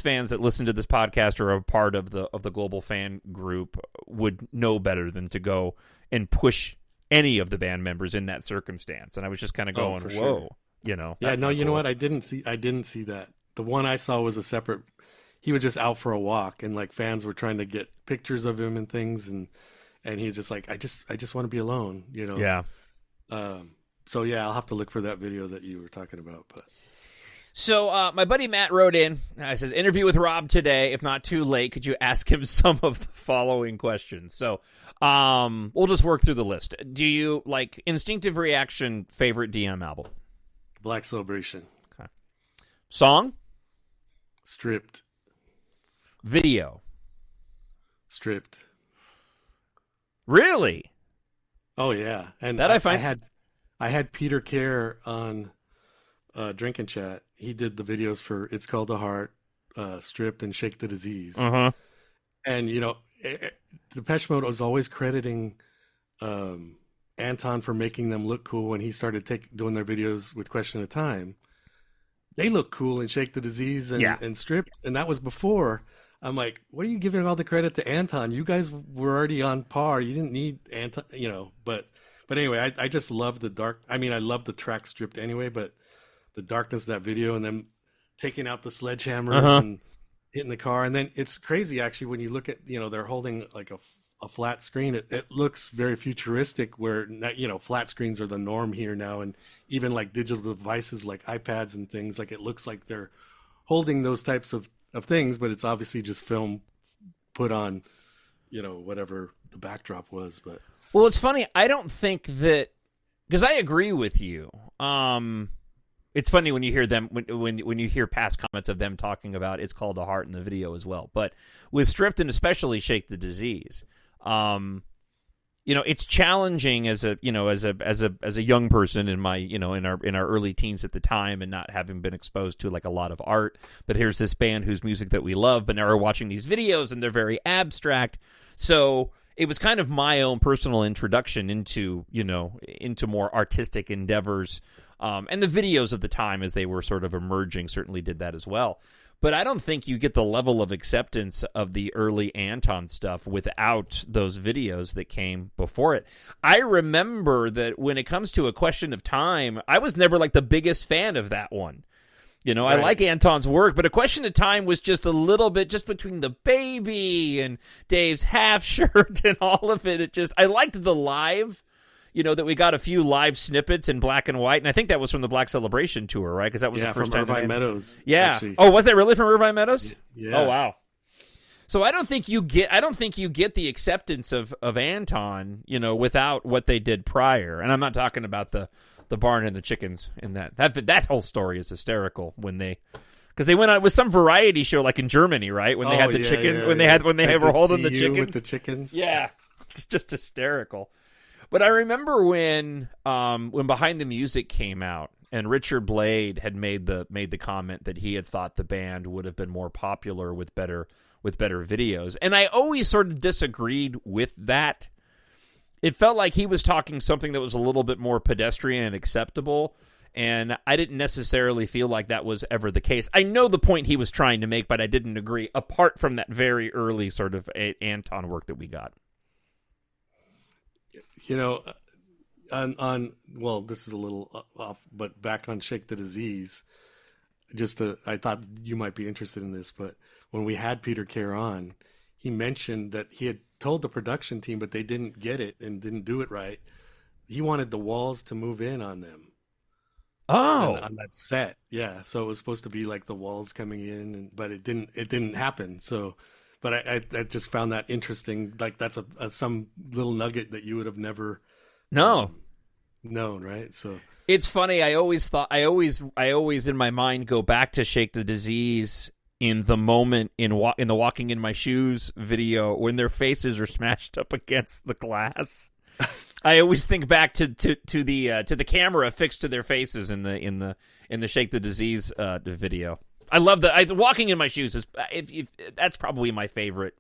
fans that listen to this podcast or are a part of the global fan group would know better than to go and push any of the band members in that circumstance. And I was just kind of going, whoa, Yeah, no, you know what? I didn't see that. The one I saw was a separate. He was just out for a walk, and like fans were trying to get pictures of him and things, and he's just like, I just want to be alone, Yeah. So yeah, I'll have to look for that video that you were talking about, but. So my buddy Matt wrote in. He says, interview with Rob today. If not too late, could you ask him some of the following questions? So we'll just work through the list. Do you, like, instinctive reaction, favorite DM album? Black Celebration. Okay. Song? Stripped. Video? Stripped. Really? Oh, yeah. And that I had Peter Kerr on Drink and Chat. He did the videos for It's Called a Heart, Stripped, and Shake the Disease. Uh-huh. And, Depeche Mode was always crediting Anton for making them look cool when he started doing their videos with Question of Time. They look cool in Shake the Disease and Stripped, and that was before. I'm like, what are you giving all the credit to Anton? You guys were already on par. You didn't need Anton, But anyway, I just love the dark. I mean, I love the track Stripped anyway, but the darkness of that video and them taking out the sledgehammers and hitting the car. And then it's crazy, actually, when you look at, they're holding like a flat screen. It looks very futuristic where, flat screens are the norm here now. And even like digital devices like iPads and things, like it looks like they're holding those types of things, but it's obviously just film put on, whatever the backdrop was. But well, it's funny. I don't think that, because I agree with you. It's funny when you hear them when you hear past comments of them talking about It's Called a Heart in the video as well. But with Stripped and especially Shake the Disease, it's challenging as a young person in my in our early teens at the time and not having been exposed to like a lot of art. But here's this band whose music that we love, but now we're watching these videos and they're very abstract. So it was kind of my own personal introduction into more artistic endeavors. And the videos of the time as they were sort of emerging certainly did that as well. But I don't think you get the level of acceptance of the early Anton stuff without those videos that came before it. I remember that when it comes to A Question of Time, I was never like the biggest fan of that one. Right. I like Anton's work, but A Question of Time was just a little bit just between the baby and Dave's half shirt and all of it. I liked the live. That we got a few live snippets in black and white, and I think that was from the Black Celebration tour, right? Because that was the first from time. Irvine Meadows. Yeah. Actually. Oh, was that really from Irvine Meadows? Yeah. Oh, wow. So I don't think you get the acceptance of Anton, without what they did prior. And I'm not talking about the barn and the chickens in that whole story is hysterical because they went on with some variety show like in Germany, right? When they had the chicken, when they were holding the chickens with the chickens. Yeah, it's just hysterical. But I remember when Behind the Music came out, and Richard Blade had made the comment that he had thought the band would have been more popular with better videos, and I always sort of disagreed with that. It felt like he was talking something that was a little bit more pedestrian and acceptable, and I didn't necessarily feel like that was ever the case. I know the point he was trying to make, but I didn't agree, apart from that very early sort of Anton work that we got. You know, well, this is a little off, but back on Shake the Disease, I thought you might be interested in this, but when we had Peter Kerr on, he mentioned that he had told the production team, but they didn't get it and didn't do it right. He wanted the walls to move in on them. Oh, on that set, yeah. So it was supposed to be like the walls coming in, but it didn't happen. So, but I just found that interesting. Like that's some little nugget that you would have never known, right? So it's funny. I always in my mind go back to Shake the Disease in the moment in the Walking in My Shoes video when their faces are smashed up against the glass. I always think back to the camera affixed to their faces in the Shake the Disease video. I love Walking in My Shoes is that's probably my favorite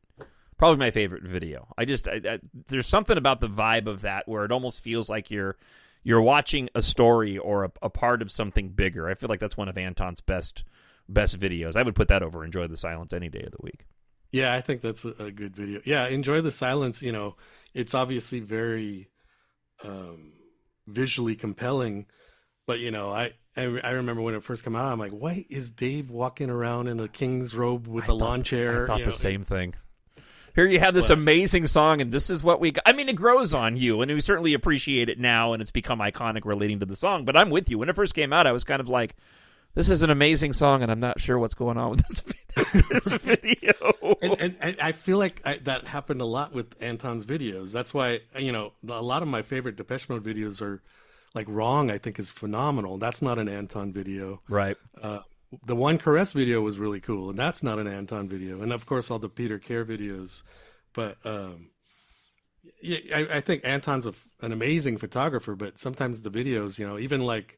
video. There's something about the vibe of that where it almost feels like you're watching a story or a part of something bigger. I feel like that's one of Anton's best videos. I would put that over Enjoy the Silence any day of the week. Yeah, I think that's a good video. Yeah, Enjoy the Silence, you know, it's obviously very visually compelling, but you know, I remember when it first came out, I'm like, why is Dave walking around in a king's robe with a lawn chair? I thought the same thing. Here you have this amazing song, and this is what we got. I mean, it grows on you, and we certainly appreciate it now, and it's become iconic relating to the song, but I'm with you. When it first came out, I was kind of like, this is an amazing song, and I'm not sure what's going on with this video. And I feel like that happened a lot with Anton's videos. That's why, you know, a lot of my favorite Depeche Mode videos are like Wrong, I think is phenomenal. That's not an Anton video. Right. The One Caress video was really cool, and that's not an Anton video. And of course, all the Peter Kerr videos. But yeah, I think Anton's an amazing photographer, but sometimes the videos, you know, even like,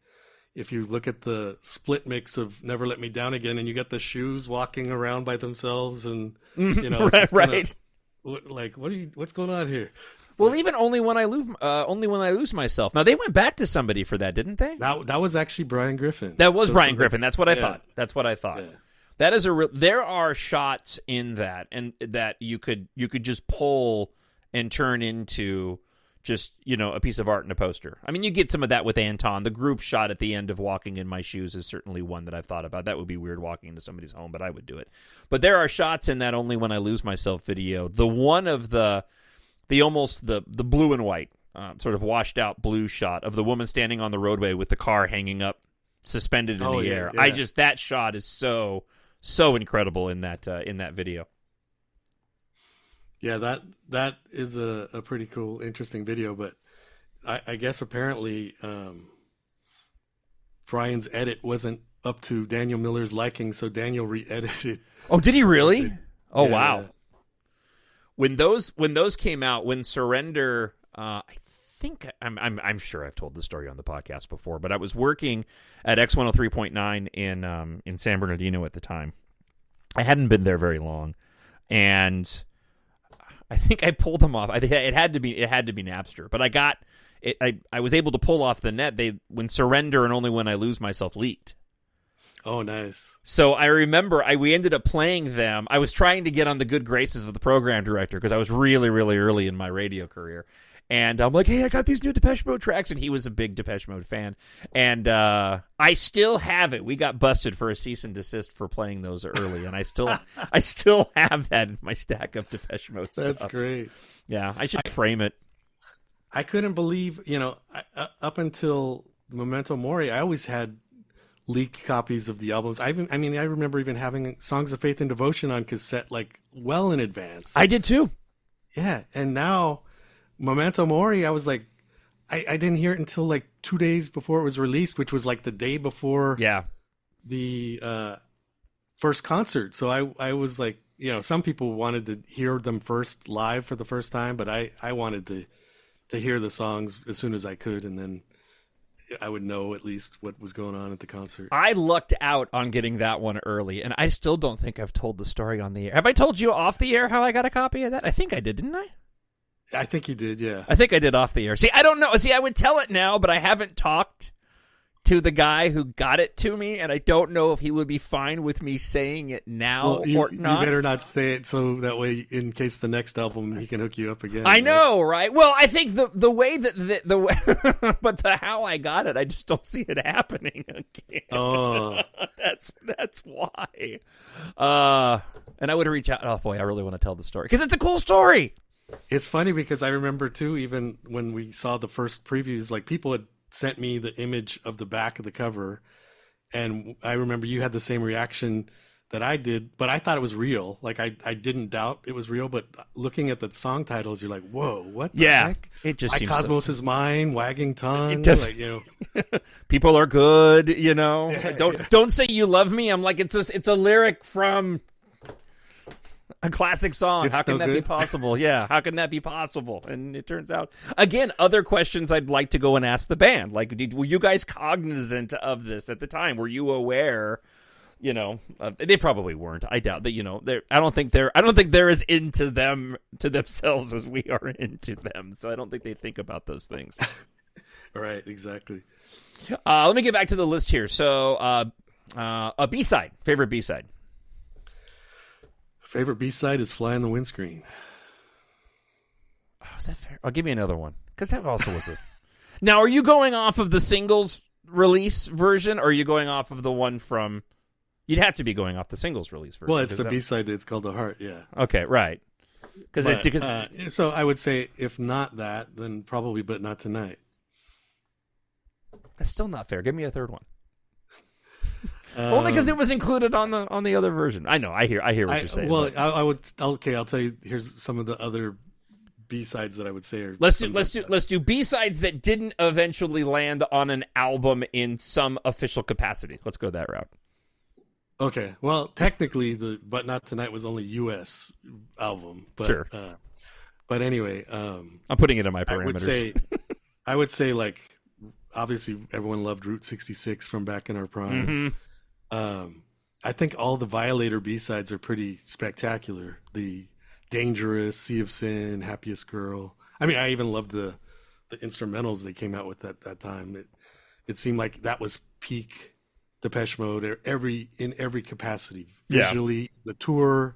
if you look at the split mix of Never Let Me Down Again, and you got the shoes walking around by themselves, and you know, right. Like, what's going on here? Well, even Only When I Lose Myself. Now they went back to somebody for that, didn't they? That was actually Brian Griffin. That was Brian Griffin. That's what I thought. That's what I thought. Yeah. That is there are shots in that, and that you could just pull and turn into just, you know, a piece of art and a poster. I mean, you get some of that with Anton. The group shot at the end of Walking in My Shoes is certainly one that I've thought about. That would be weird walking into somebody's home, but I would do it. But there are shots in that Only When I Lose Myself video. The one of the almost the blue and white, sort of washed out blue shot of the woman standing on the roadway with the car hanging up, suspended in the air. Yeah. That shot is so incredible in that video. Yeah, that is a pretty cool, interesting video, but I guess apparently Brian's edit wasn't up to Daniel Miller's liking, so Daniel re-edited. Oh, did he really? Oh, yeah. Wow. When those came out, when Surrender, I think I'm sure I've told the story on the podcast before, but I was working at X103.9 in San Bernardino at the time. I hadn't been there very long, and I think I pulled them off. It had to be Napster, but I got it. I was able to pull off the net. When Surrender and Only When I Lose Myself leaked. Oh, nice. So I remember we ended up playing them. I was trying to get on the good graces of the program director because I was really, really early in my radio career. And I'm like, hey, I got these new Depeche Mode tracks. And he was a big Depeche Mode fan. And I still have it. We got busted for a cease and desist for playing those early. And I still have that in my stack of Depeche Mode stuff. That's great. Yeah, I should frame it. I couldn't believe, you know, up until Memento Mori, I always had leaked copies of the albums. I remember even having Songs of Faith and Devotion on cassette, like, well in advance. I did too. Yeah, and now Memento Mori, I was like, I didn't hear it until like 2 days before it was released, which was like the day before the first concert. So I was like, you know, some people wanted to hear them first live for the first time, but I wanted to to hear the songs as soon as I could, and then I would know at least what was going on at the concert. I lucked out on getting that one early, and I still don't think I've told the story on the air. Have I told you off the air how I got a copy of that? I think I did, didn't I? I think you did, yeah. I think I did off the air. See, I don't know. See, I would tell it now, but I haven't talked to the guy who got it to me, and I don't know if he would be fine with me saying it now or not. You better not say it, so that way, in case the next album, he can hook you up again. I know, right? Well, I think the way that the way, but the how I got it, I just don't see it happening again. Oh, that's why. And I would reach out. Oh boy, I really want to tell the story because it's a cool story. It's funny because I remember too, even when we saw the first previews, like people had sent me the image of the back of the cover, and I remember you had the same reaction that I did, but I thought it was real. Like I didn't doubt it was real, but looking at the song titles, you're like, whoa, what the heck? It just seems Cosmos' Mind, Wagging Tongue. It does. Like, People are good, Don't say you love me. I'm like, it's a lyric from a classic song. How can that be possible? Yeah, how can that be possible? And it turns out, again, other questions I'd like to go and ask the band. Like, were you guys cognizant of this at the time? Were you aware? They probably weren't. I doubt that. I don't think they're as into them to themselves as we are into them. So I don't think they think about those things. Right. Exactly. Let me get back to the list here. So, a B-side, favorite B-side. Favorite B-side is Fly on the Windscreen. Oh, is that fair? I'll give you another one, because that also was a... Now, are you going off of the singles release version, or are you going off of the one from... You'd have to be going off the singles release version. Well, it's the B-side. It's called The Heart, yeah. Okay, right. So I would say, if not that, then probably But Not Tonight. That's still not fair. Give me a third one. Only because it was included on the other version. I know. I hear what you're saying. Well, I would. Okay, I'll tell you. Here's some of the other B-sides that I would say are. Let's do B-sides that didn't eventually land on an album in some official capacity. Let's go that route. Okay. Well, technically, the But Not Tonight was only U.S. album. But, sure. But anyway, I'm putting it in my parameters. I would say like obviously everyone loved Route 66 from back in our prime. Mm-hmm. I think all the Violator B-sides are pretty spectacular. The Dangerous, Sea of Sin, Happiest Girl. I mean, I even loved the instrumentals they came out with at that time. It seemed like that was peak Depeche Mode in every capacity. Visually, the tour,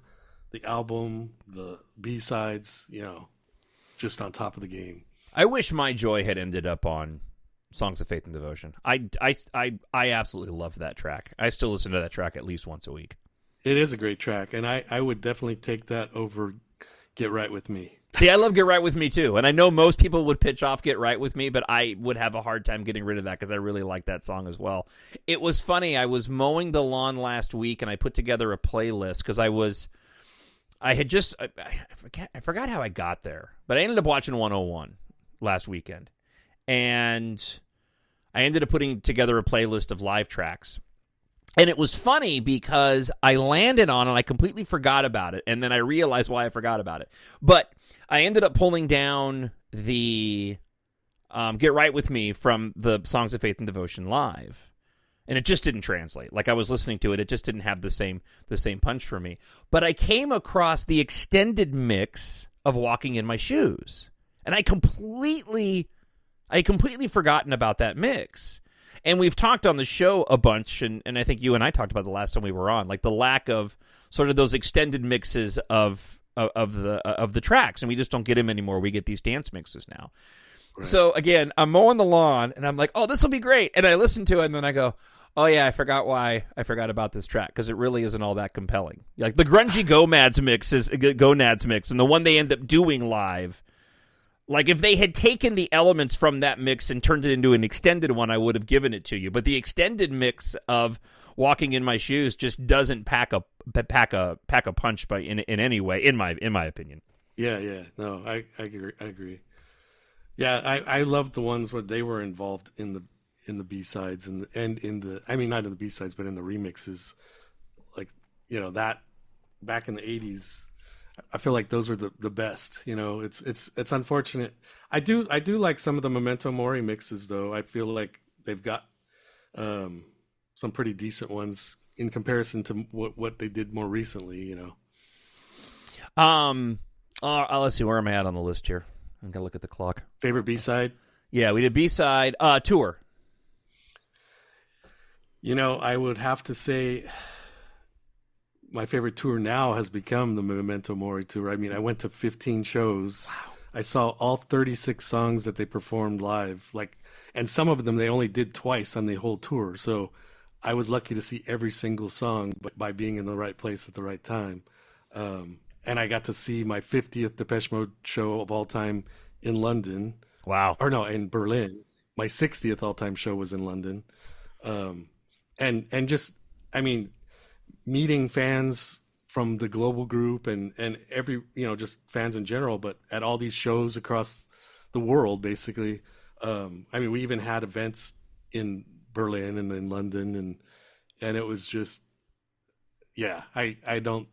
the album, the B-sides, just on top of the game. I wish My Joy had ended up on Songs of Faith and Devotion. I absolutely love that track. I still listen to that track at least once a week. It is a great track, and I would definitely take that over Get Right With Me. See, I love Get Right With Me too, and I know most people would pitch off Get Right With Me, but I would have a hard time getting rid of that because I really like that song as well. It was funny. I was mowing the lawn last week, and I put together a playlist because I forgot how I got there, but I ended up watching 101 last weekend. And I ended up putting together a playlist of live tracks. And it was funny because I landed on it, and I completely forgot about it. And then I realized why I forgot about it. But I ended up pulling down the Get Right With Me from the Songs of Faith and Devotion live. And it just didn't translate. Like I was listening to it, it just didn't have the same punch for me. But I came across the extended mix of Walking in My Shoes. And I completely forgotten about that mix. And we've talked on the show a bunch, and I think you and I talked about the last time we were on, like the lack of sort of those extended mixes of the tracks, and we just don't get them anymore. We get these dance mixes now. Right. So again, I'm mowing the lawn, and I'm like, oh, this will be great. And I listen to it, and then I go, oh yeah, I forgot about this track, because it really isn't all that compelling. Like the grungy Gonads mix, and the one they end up doing live. Like, if they had taken the elements from that mix and turned it into an extended one, I would have given it to you. But the extended mix of Walking in My Shoes just doesn't pack a punch in any way, in my opinion. Yeah. No, I agree. Yeah, I loved the ones where they were involved in the B-sides and in the, I mean, not in the B-sides, but in the remixes. Like, that back in the 80s. I feel like those are the best. You know, it's unfortunate. I do like some of the Memento Mori mixes though. I feel like they've got some pretty decent ones in comparison to what they did more recently. You know. Let's see, where am I at on the list here? I'm gonna look at the clock. Favorite B-side? Yeah, we did B-side. Tour. You know, I would have to say my favorite tour now has become the Memento Mori tour. I mean, I went to 15 shows. Wow. I saw all 36 songs that they performed live. And some of them they only did twice on the whole tour. So I was lucky to see every single song by being in the right place at the right time. And I got to see my 50th Depeche Mode show of all time in London. Wow. Or no, in Berlin. My 60th all-time show was in London. And just, I mean, meeting fans from the global group and every, you know, just fans in general, but at all these shows across the world, basically. I mean, we even had events in Berlin and in London, and it was just, yeah, I don't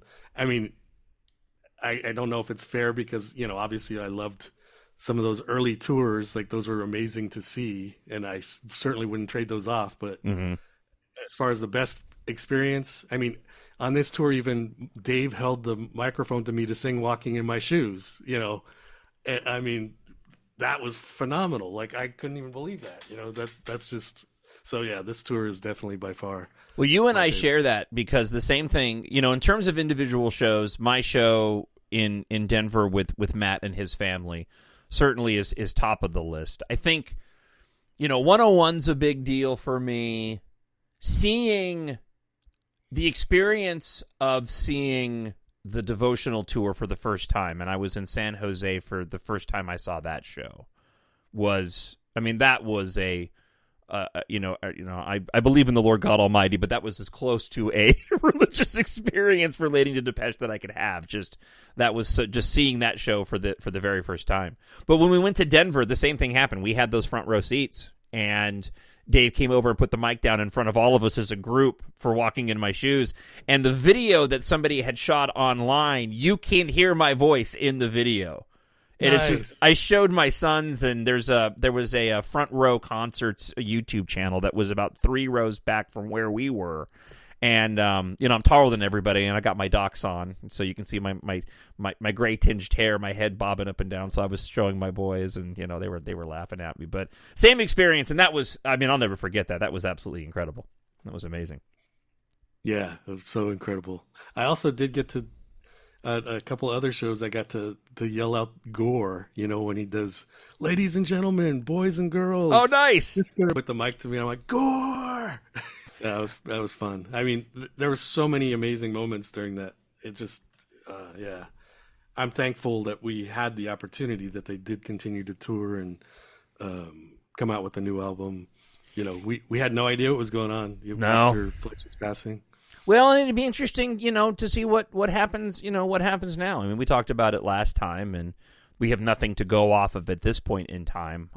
know if it's fair because, you know, obviously I loved some of those early tours. Like, those were amazing to see, and I certainly wouldn't trade those off. But as far as the best experience, I mean, on this tour, even Dave held the microphone to me to sing Walking in My Shoes, you know. And, I mean, that was phenomenal. Like, I couldn't even believe that, you know. That's just, so yeah, this tour is definitely by far. Well, you and I share that because the same thing, you know, in terms of individual shows, my show in Denver with Matt and his family certainly is top of the list. I think, you know, 101's a big deal for me. Seeing the experience of seeing the devotional tour for the first time, and I was in San Jose for the first time I saw that show, was, I mean, that was I believe in the Lord God Almighty, but that was as close to a religious experience relating to Depeche that I could have. Just seeing that show for the very first time. But when we went to Denver, the same thing happened. We had those front row seats, and Dave came over and put the mic down in front of all of us as a group for Walking in My Shoes. And the video that somebody had shot online, you can hear my voice in the video. And nice. It's just, I showed my sons, and there was a Front Row Concerts YouTube channel that was about 3 rows back from where we were. And, you know, I'm taller than everybody, and I got my docs on, so you can see my gray tinged hair, my head bobbing up and down. So I was showing my boys, and, you know, they were laughing at me. But same experience, and that was, I mean, I'll never forget that. That was absolutely incredible. That was amazing. Yeah, it was so incredible. I also did get to a couple other shows. I got to yell out Gore, you know, when he does "Ladies and gentlemen, boys and girls." Oh, nice! Sister, with the mic to me, I'm like, Gore. Yeah, that was fun. I mean, there were so many amazing moments during that. It just, yeah. I'm thankful that we had the opportunity, that they did continue to tour and come out with a new album. You know, we had no idea what was going on after Fletcher's passing. Well, and it'd be interesting, you know, to see what happens, you know, what happens now. I mean, we talked about it last time, and we have nothing to go off of at this point in time.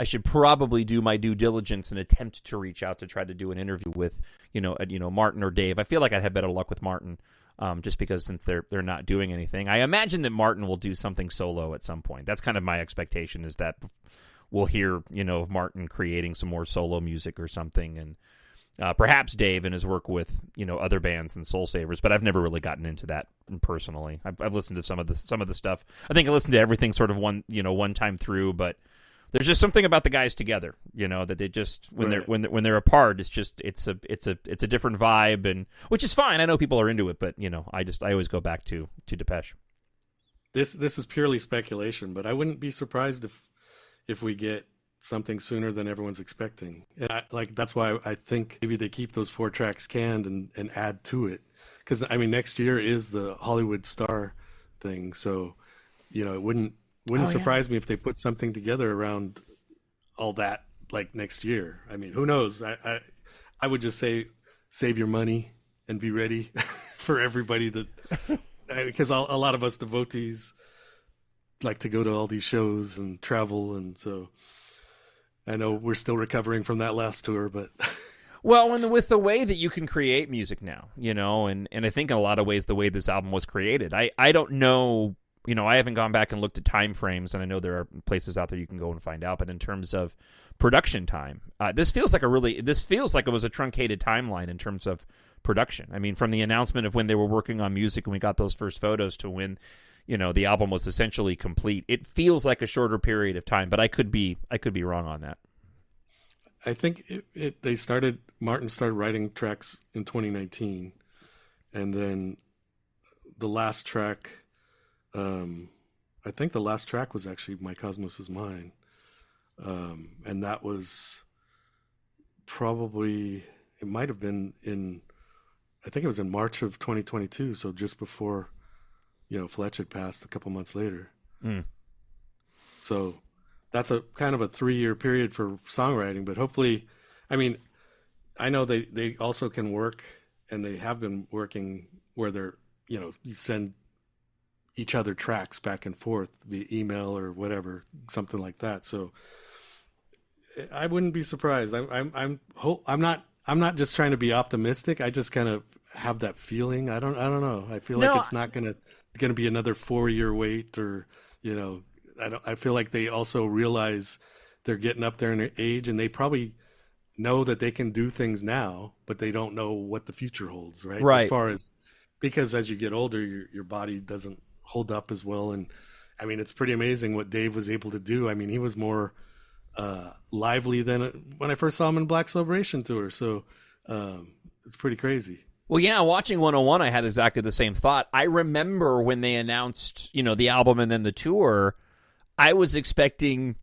I should probably do my due diligence and attempt to reach out to try to do an interview with, you know, Martin or Dave. I feel like I'd have better luck with Martin, just because since they're not doing anything. I imagine that Martin will do something solo at some point. That's kind of my expectation, is that we'll hear, you know, of Martin creating some more solo music or something, and perhaps Dave and his work with, you know, other bands and Soul Savers, but I've never really gotten into that personally. I've listened to some of the stuff. I think I listened to everything sort of one time through, but there's just something about the guys together, you know, that they just when they're apart, it's a different vibe, and which is fine. I know people are into it, but you know, I always go back to Depeche. This is purely speculation, but I wouldn't be surprised if we get something sooner than everyone's expecting. And that's why I think maybe they keep those 4 tracks canned and add to it, because I mean, next year is the Hollywood Star thing, so you know, it wouldn't surprise me if they put something together around all that, like, next year. I mean, who knows? I would just say, save your money and be ready for everybody that, because a lot of us devotees like to go to all these shows and travel, and so I know we're still recovering from that last tour, but Well, and with the way that you can create music now, and I think in a lot of ways the way this album was created, I don't know, I haven't gone back and looked at time frames, and I know there are places out there you can go and find out, but in terms of production time, this feels like it was a truncated timeline in terms of production. I mean, from the announcement of when they were working on music and we got those first photos to when, the album was essentially complete, it feels like a shorter period of time, but I could be wrong on that. I think Martin started writing tracks in 2019, and then the last track, I think the last track was actually My Cosmos Is Mine. And that was probably, it might have been I think it was in March of 2022. So just before, Fletch had passed a couple months later. Mm. So that's a kind of a 3-year period for songwriting, but hopefully, I mean, I know they also can work, and they have been working where they're, you send each other tracks back and forth via email or whatever, something like that. So I wouldn't be surprised. I'm not just trying to be optimistic. I just kind of have that feeling. I don't know. I feel like it's not gonna be another 4-year wait, or I feel like they also realize they're getting up there in age, and they probably know that they can do things now, but they don't know what the future holds, right? Right. As far as, because as you get older, your body doesn't hold up as well. And I mean, it's pretty amazing what Dave was able to do. I mean, he was more lively than when I first saw him in Black Celebration tour. So it's pretty crazy. Well, yeah, watching 101, I had exactly the same thought. I remember when they announced, the album and then the tour, I was expecting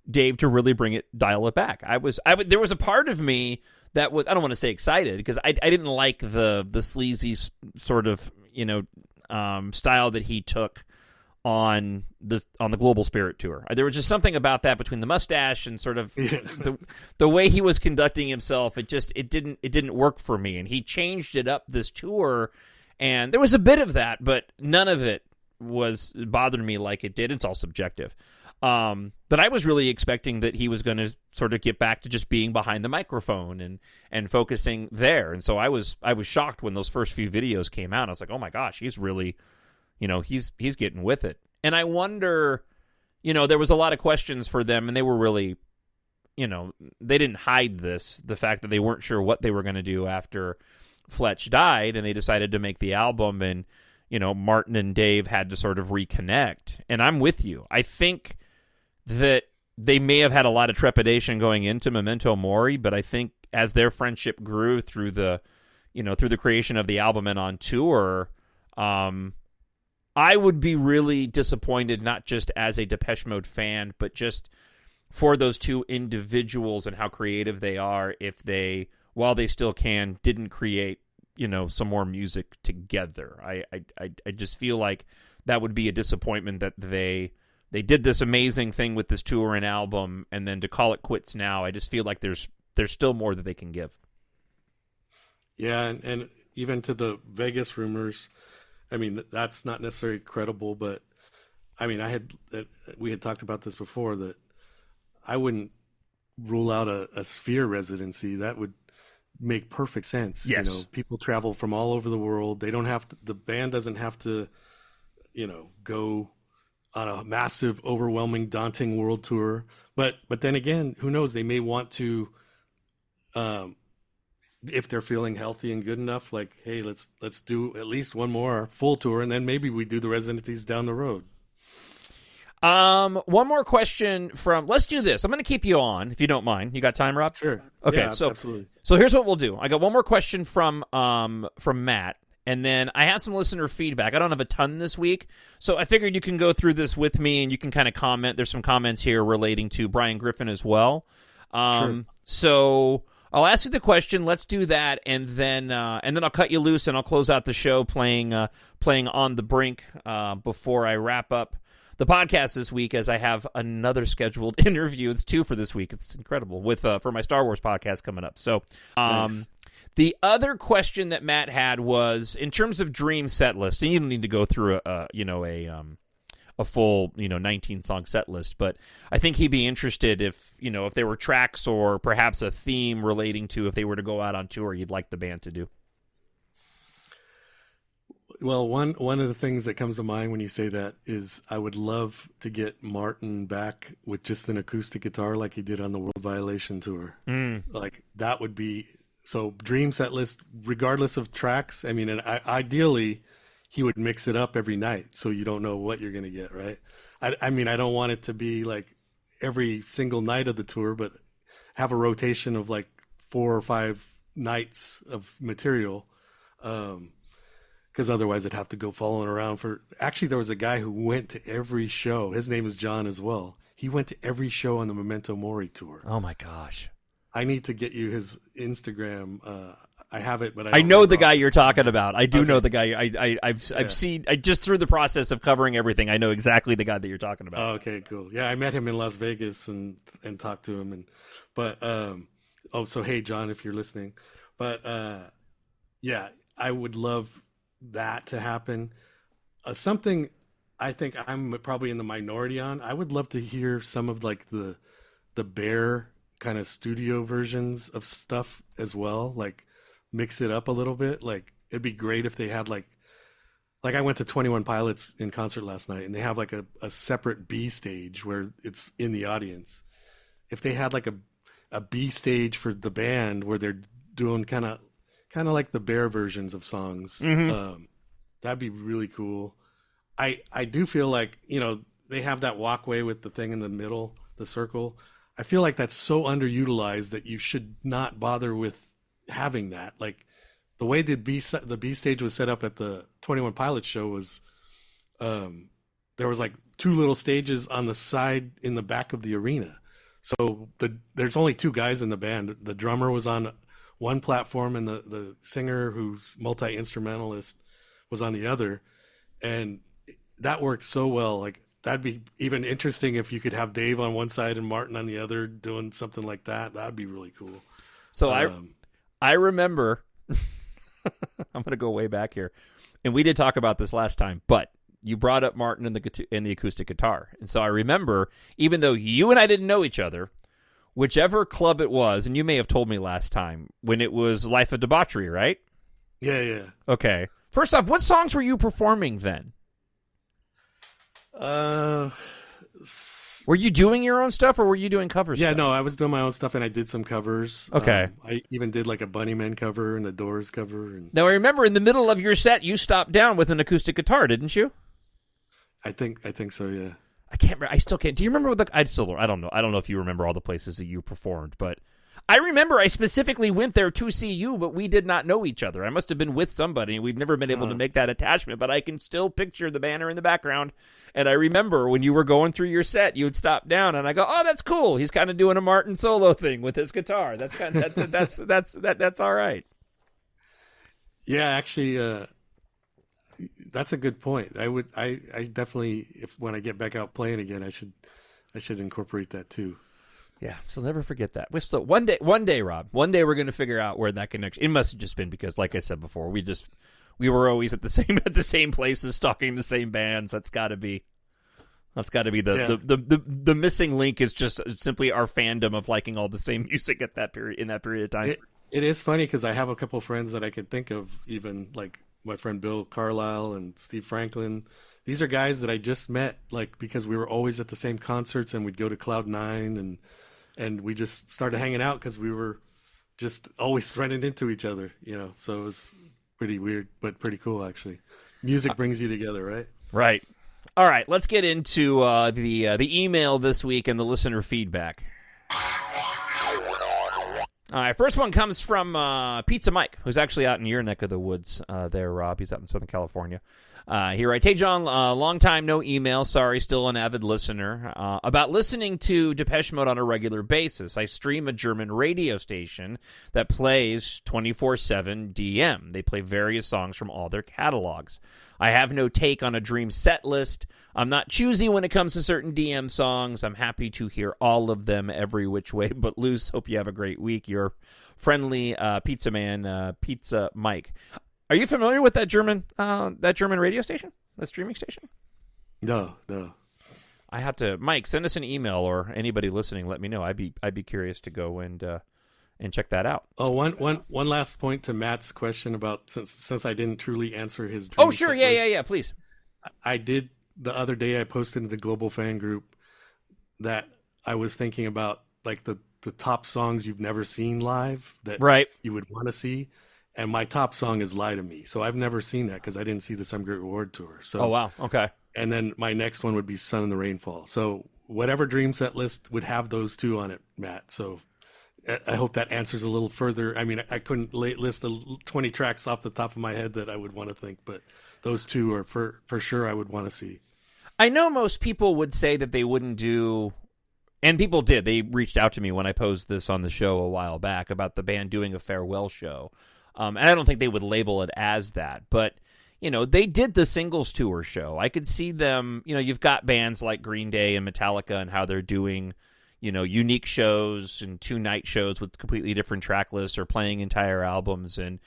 Dave to really dial it back. There was a part of me that was, I don't want to say excited, because I didn't like the sleazy sort of, style that he took on the Global Spirit tour. There was just something about that, between the mustache and sort of the way he was conducting himself. It didn't work for me, and he changed it up this tour, and there was a bit of that, but none of it bothered me like it did. It's all subjective. But I was really expecting that he was going to sort of get back to just being behind the microphone and focusing there. And so I was shocked when those first few videos came out. I was like, oh my gosh, he's really, he's getting with it. And I wonder, there was a lot of questions for them, and they were really, they didn't hide the fact that they weren't sure what they were going to do after Fletch died, and they decided to make the album, and, Martin and Dave had to sort of reconnect. And I'm with you. I think that they may have had a lot of trepidation going into Memento Mori, but I think as their friendship grew through the creation of the album and on tour, I would be really disappointed, not just as a Depeche Mode fan, but just for those two individuals and how creative they are, if they, while they still can, didn't create, some more music together. I just feel like that would be a disappointment, that they did this amazing thing with this tour and album, and then to call it quits now, I just feel like there's still more that they can give. Yeah, and even to the Vegas rumors, I mean, that's not necessarily credible, but I mean, we had talked about this before, that I wouldn't rule out a Sphere residency. That would make perfect sense. Yes. People travel from all over the world. They don't have to, the band doesn't have to, go on a massive, overwhelming, daunting world tour. But then again, who knows? They may want to, if they're feeling healthy and good enough, like, hey, let's do at least one more full tour, and then maybe we do the residencies down the road. One more question let's do this. I'm going to keep you on, if you don't mind. You got time, Rob? Sure. Okay. Yeah, so absolutely. So here's what we'll do. I got one more question from Matt, and then I have some listener feedback. I don't have a ton this week, so I figured you can go through this with me, and you can kind of comment. There's some comments here relating to Brian Griffin as well. Sure. So I'll ask you the question. Let's do that, and then I'll cut you loose, and I'll close out the show playing On the Brink before I wrap up the podcast this week, as I have another scheduled interview. It's 2 for this week. It's incredible, with for my Star Wars podcast coming up. So, nice. The other question that Matt had was, in terms of dream set list, and you don't need to go through a a full 19-song set list. But I think he'd be interested if there were tracks or perhaps a theme relating to if they were to go out on tour, you'd like the band to do. Well, one of the things that comes to mind when you say that is I would love to get Martin back with just an acoustic guitar like he did on the World Violation tour. Like that would be so dream set list regardless of tracks. I mean, and ideally he would mix it up every night so you don't know what you're going to get, right? I mean, I don't want it to be like every single night of the tour, but have a rotation of like 4 or 5 nights of material. Because otherwise I'd have to go following around for... Actually, there was a guy who went to every show. His name is John as well. He went to every show on the Memento Mori tour. Oh, my gosh. I need to get you his Instagram. I have it, but I know the guy you're talking about. I do know the guy. I've Yeah. seen... just through the process of covering everything, I know exactly the guy that you're talking about. Oh, okay, cool. Yeah, I met him in Las Vegas and talked to him. So hey, John, if you're listening. But, yeah, I would love... that to happen. Something I think I'm probably in the minority on. I would love to hear some of like the Bear kind of studio versions of stuff as well. Like mix it up a little bit. Like it'd be great if they had like I went to 21 Pilots in concert last night and they have like a separate B stage where it's in the audience. If they had like a B stage for the band where they're doing kind of like the Bear versions of songs. That'd be really cool. I do feel like, they have that walkway with the thing in the middle, the circle. I feel like that's so underutilized that you should not bother with having that. Like the way the B stage was set up at the 21 Pilots show was, there was like 2 little stages on the side in the back of the arena. So there's only 2 guys in the band. The drummer was on one platform and the singer who's multi-instrumentalist was on the other. And that worked so well. Like that'd be even interesting if you could have Dave on one side and Martin on the other doing something like that. That'd be really cool. So I remember, I'm going to go way back here, and we did talk about this last time, but you brought up Martin and the acoustic guitar. And so I remember, even though you and I didn't know each other, whichever club it was, and you may have told me last time, when it was Life of Debauchery, right? Yeah. Okay. First off, what songs were you performing then? Were you doing your own stuff, or were you doing cover stuff? Yeah, no, I was doing my own stuff, and I did some covers. Okay. I even did like a Bunnymen cover and a Doors cover. And Now, I remember in the middle of your set, you stopped down with an acoustic guitar, didn't you? I think so, yeah. I can't remember. I still can't. Do you remember what I don't know. I don't know if you remember all the places that you performed, but I remember I specifically went there to see you, but we did not know each other. I must have been with somebody, and we've never been able to make that attachment, but I can still picture the banner in the background. And I remember when you were going through your set, you would stop down, and I go, "Oh, that's cool. He's kind of doing a Martin solo thing with his guitar. That's kind of, that's all right." Yeah, actually, that's a good point. I definitely, when I get back out playing again, I should incorporate that too. Yeah, so never forget that. We still one day, Rob. One day we're going to figure out where that connection. It must have just been because, like I said before, we were always at the same places, talking the same bands. That's got to be the missing link is just simply our fandom of liking all the same music at that period of time. It is funny because I have a couple friends that I could think of, even like my friend Bill Carlisle and Steve Franklin. These are guys that I just met, like, because we were always at the same concerts and we'd go to Cloud 9 and we just started hanging out because we were just always running into each other, so it was pretty weird, but pretty cool, actually. Music brings you together, right? Right. All right, let's get into the email this week and the listener feedback. All right, first one comes from Pizza Mike, who's actually out in your neck of the woods there, Rob. He's out in Southern California. He writes, "Hey, John, long time no email. Sorry, still an avid listener. About listening to Depeche Mode on a regular basis. I stream a German radio station that plays 24/7 DM. They play various songs from all their catalogs. I have no take on a dream set list. I'm not choosy when it comes to certain DM songs. I'm happy to hear all of them every which way but loose. Hope you have a great week. Your friendly pizza man, Pizza Mike." Are you familiar with that German radio station, that streaming station? No. I have to, Mike, send us an email, or anybody listening, let me know. I'd be curious to go and check that out. Oh, one last point to Matt's question about since I didn't truly answer his. Oh, sure, yeah, please. I did the other day. I posted in the global fan group that I was thinking about like the top songs you've never seen live that you would want to see, and my top song is "Lie to Me." So I've never seen that because I didn't see the Some Great Reward tour. So oh wow, okay. And then my next one would be "Sun in the Rainfall." So whatever dream set list would have those two on it, Matt. So I hope that answers a little further. I mean, I couldn't list the 20 tracks off the top of my head that I would want to think, but those two are for sure I would want to see. I know most people would say that they wouldn't do, and people did. They reached out to me when I posed this on the show a while back about the band doing a farewell show. And I don't think they would label it as that, but they did the singles tour show. I could see them, you've got bands like Green Day and Metallica and how they're doing, unique shows and 2-night shows with completely different track lists or playing entire albums. And,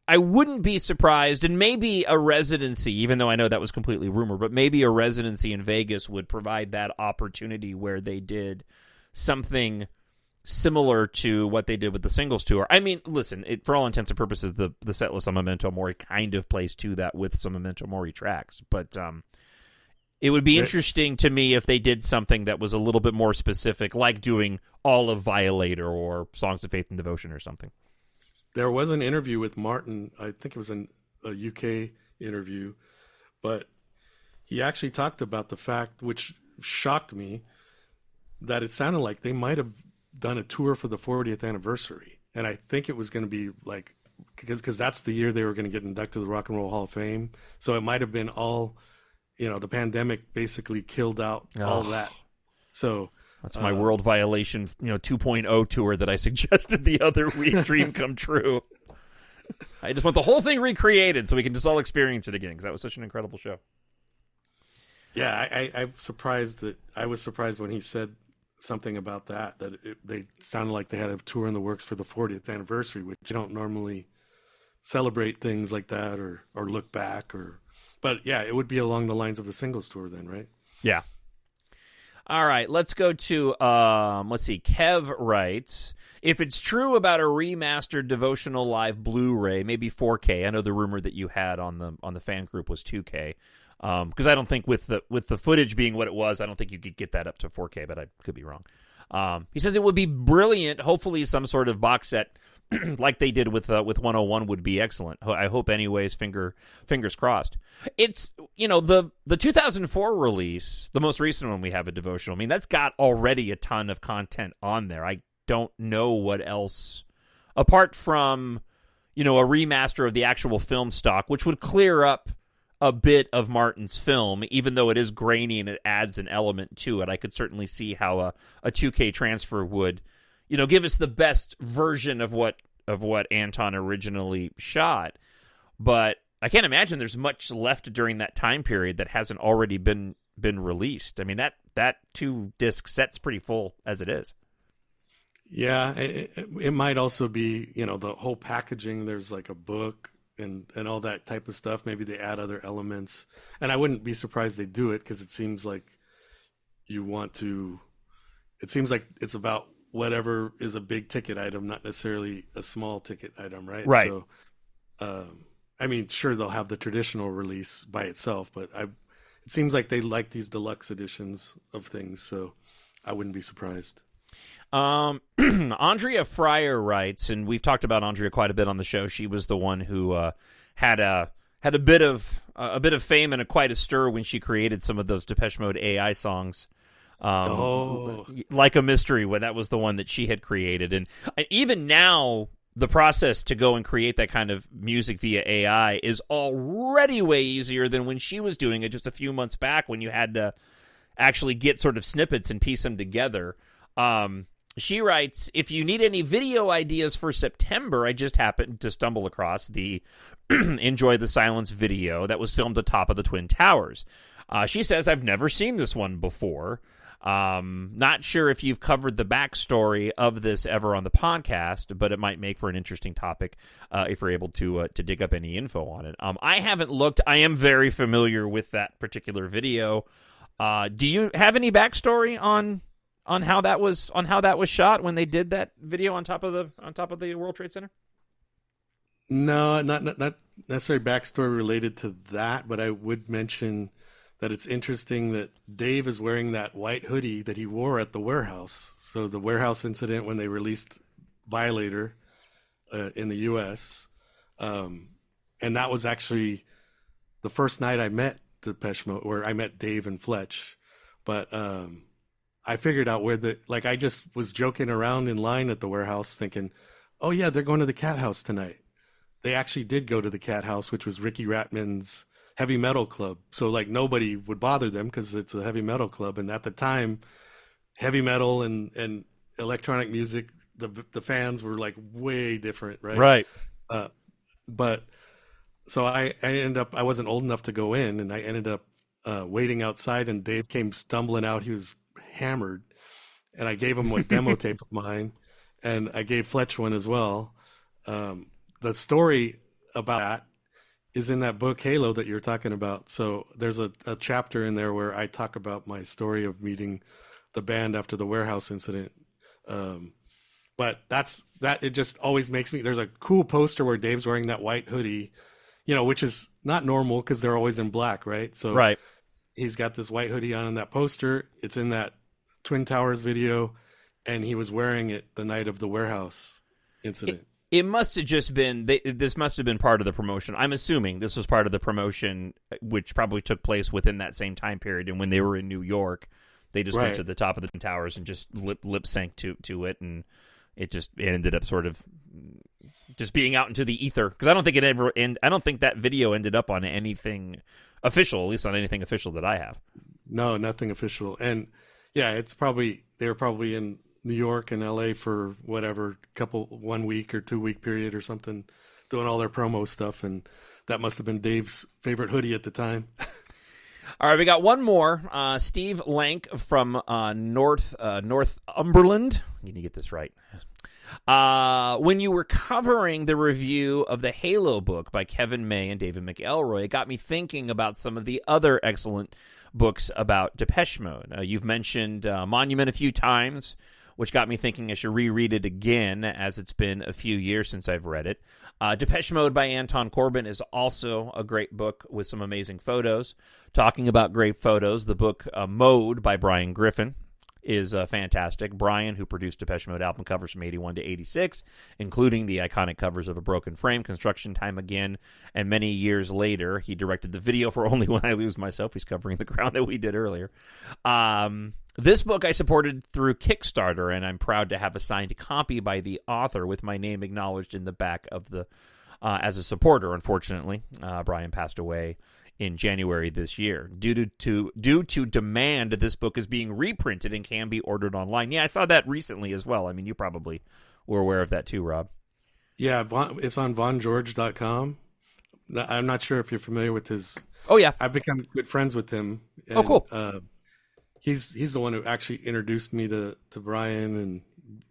I wouldn't be surprised, and maybe a residency, even though I know that was completely rumor, but maybe a residency in Vegas would provide that opportunity where they did something similar to what they did with the singles tour. I mean, listen, for all intents and purposes, the set list on Memento Mori kind of plays to that with some Memento Mori tracks, but it would be interesting to me if they did something that was a little bit more specific, like doing all of Violator or Songs of Faith and Devotion or something. There was an interview with Martin. I think it was a UK interview, but he actually talked about the fact, which shocked me, that it sounded like they might have done a tour for the 40th anniversary. And I think it was going to be like, because that's the year they were going to get inducted to the Rock and Roll Hall of Fame. So it might have been all, the pandemic basically killed out all that. So that's my World Violation, 2.0 tour that I suggested the other week. Dream come true. I just want the whole thing recreated so we can just all experience it again, because that was such an incredible show. Yeah, I was surprised when he said something about that they sounded like they had a tour in the works for the 40th anniversary, which you don't normally celebrate things like that or look back but yeah, it would be along the lines of the singles tour then, right? Yeah. All right, let's go to, let's see, Kev writes, if it's true about a remastered Devotional Live Blu-ray, maybe 4K, I know the rumor that you had on the fan group was 2K, because I don't think with the footage being what it was, I don't think you could get that up to 4K, but I could be wrong. He says it would be brilliant, hopefully some sort of box set like they did with 101 would be excellent. I hope anyways, fingers crossed. It's, the 2004 release, the most recent one we have, a devotional, I mean, that's got already a ton of content on there. I don't know what else, apart from, a remaster of the actual film stock, which would clear up a bit of Martin's film, even though it is grainy and it adds an element to it. I could certainly see how a 2K transfer would, give us the best version of what Anton originally shot. But I can't imagine there's much left during that time period that hasn't already been released. I mean, that 2-disc set's pretty full as it is. Yeah, it might also be, the whole packaging. There's like a book and all that type of stuff. Maybe they add other elements. And I wouldn't be surprised they do it, because it seems like it's about whatever is a big ticket item, not necessarily a small ticket item, right? Right. So, I mean, sure, they'll have the traditional release by itself, but it seems like they like these deluxe editions of things, so I wouldn't be surprised. Andrea Fryer writes, and we've talked about Andrea quite a bit on the show. She was the one who had a bit of fame and quite a stir when she created some of those Depeche Mode AI songs. Like a Mystery, when that was the one that she had created. And even now, the process to go and create that kind of music via AI is already way easier than when she was doing it just a few months back, when you had to actually get sort of snippets and piece them together. She writes, if you need any video ideas for September, I just happened to stumble across the Enjoy the Silence video that was filmed atop of the Twin Towers. She says, I've never seen this one before. Not sure if you've covered the backstory of this ever on the podcast, but it might make for an interesting topic if we're able to dig up any info on it. I haven't looked. I am very familiar with that particular video. Do you have any backstory on how that was shot when they did that video on top of the World Trade Center? No, not necessarily backstory related to that, but I would mention that it's interesting that Dave is wearing that white hoodie that he wore at the warehouse. So the warehouse incident when they released Violator in the U.S., and that was actually the first night I met Depeche Mode, where I met Dave and Fletch. But I figured out I just was joking around in line at the warehouse thinking, oh yeah, they're going to the Cat House tonight. They actually did go to the Cat House, which was Ricky Ratman's heavy metal club. So like nobody would bother them because it's a heavy metal club. And at the time, heavy metal and electronic music, the fans were like way different, right? Right. But so I ended up, I wasn't old enough to go in, and I ended up waiting outside, and Dave came stumbling out. He was hammered, and I gave him a demo tape of mine, and I gave Fletch one as well. The story about that is in that book Halo that you're talking about. So there's a chapter in there where I talk about my story of meeting the band after the warehouse incident. But it just always makes me, there's a cool poster where Dave's wearing that white hoodie, which is not normal because they're always in black, right? So right. He's got this white hoodie on in that poster. It's in that Twin Towers video, and he was wearing it the night of the warehouse incident. It must have just been, this must have been part of the promotion. I'm assuming this was part of the promotion, which probably took place within that same time period. And when they were in New York, they just went to the top of the Twin Towers and just lip sync to it. And it ended up sort of just being out into the ether. Because I don't think that video ended up on anything official, at least on anything official that I have. No, nothing official. And yeah, they were probably in New York and LA for whatever, 1 week or 2 week period or something, doing all their promo stuff. And that must have been Dave's favorite hoodie at the time. All right, we got one more. Steve Lank from Northumberland. You need to get this right. When you were covering the review of the Halo book by Kevin May and David McElroy, it got me thinking about some of the other excellent books about Depeche Mode. You've mentioned Monument a few times, which got me thinking I should reread it again, as it's been a few years since I've read it. Depeche Mode by Anton Corbijn is also a great book with some amazing photos. Talking about great photos, the book Mode by Brian Griffin is fantastic. Brian, who produced Depeche Mode album covers from 81 to 86, including the iconic covers of A Broken Frame, Construction Time Again, and many years later, he directed the video for Only When I Lose Myself. He's covering The Crown that we did earlier. This book I supported through Kickstarter, and I'm proud to have a signed copy by the author with my name acknowledged in the back of the as a supporter. Unfortunately, Brian passed away in January this year. Due to demand, this book is being reprinted and can be ordered online. Yeah, I saw that recently as well. I mean, you probably were aware of that too, Rob. Yeah, it's on vongeorge.com. I'm not sure if you're familiar with his... Oh, yeah. I've become good friends with him. And, oh, cool. He's the one who actually introduced me to Brian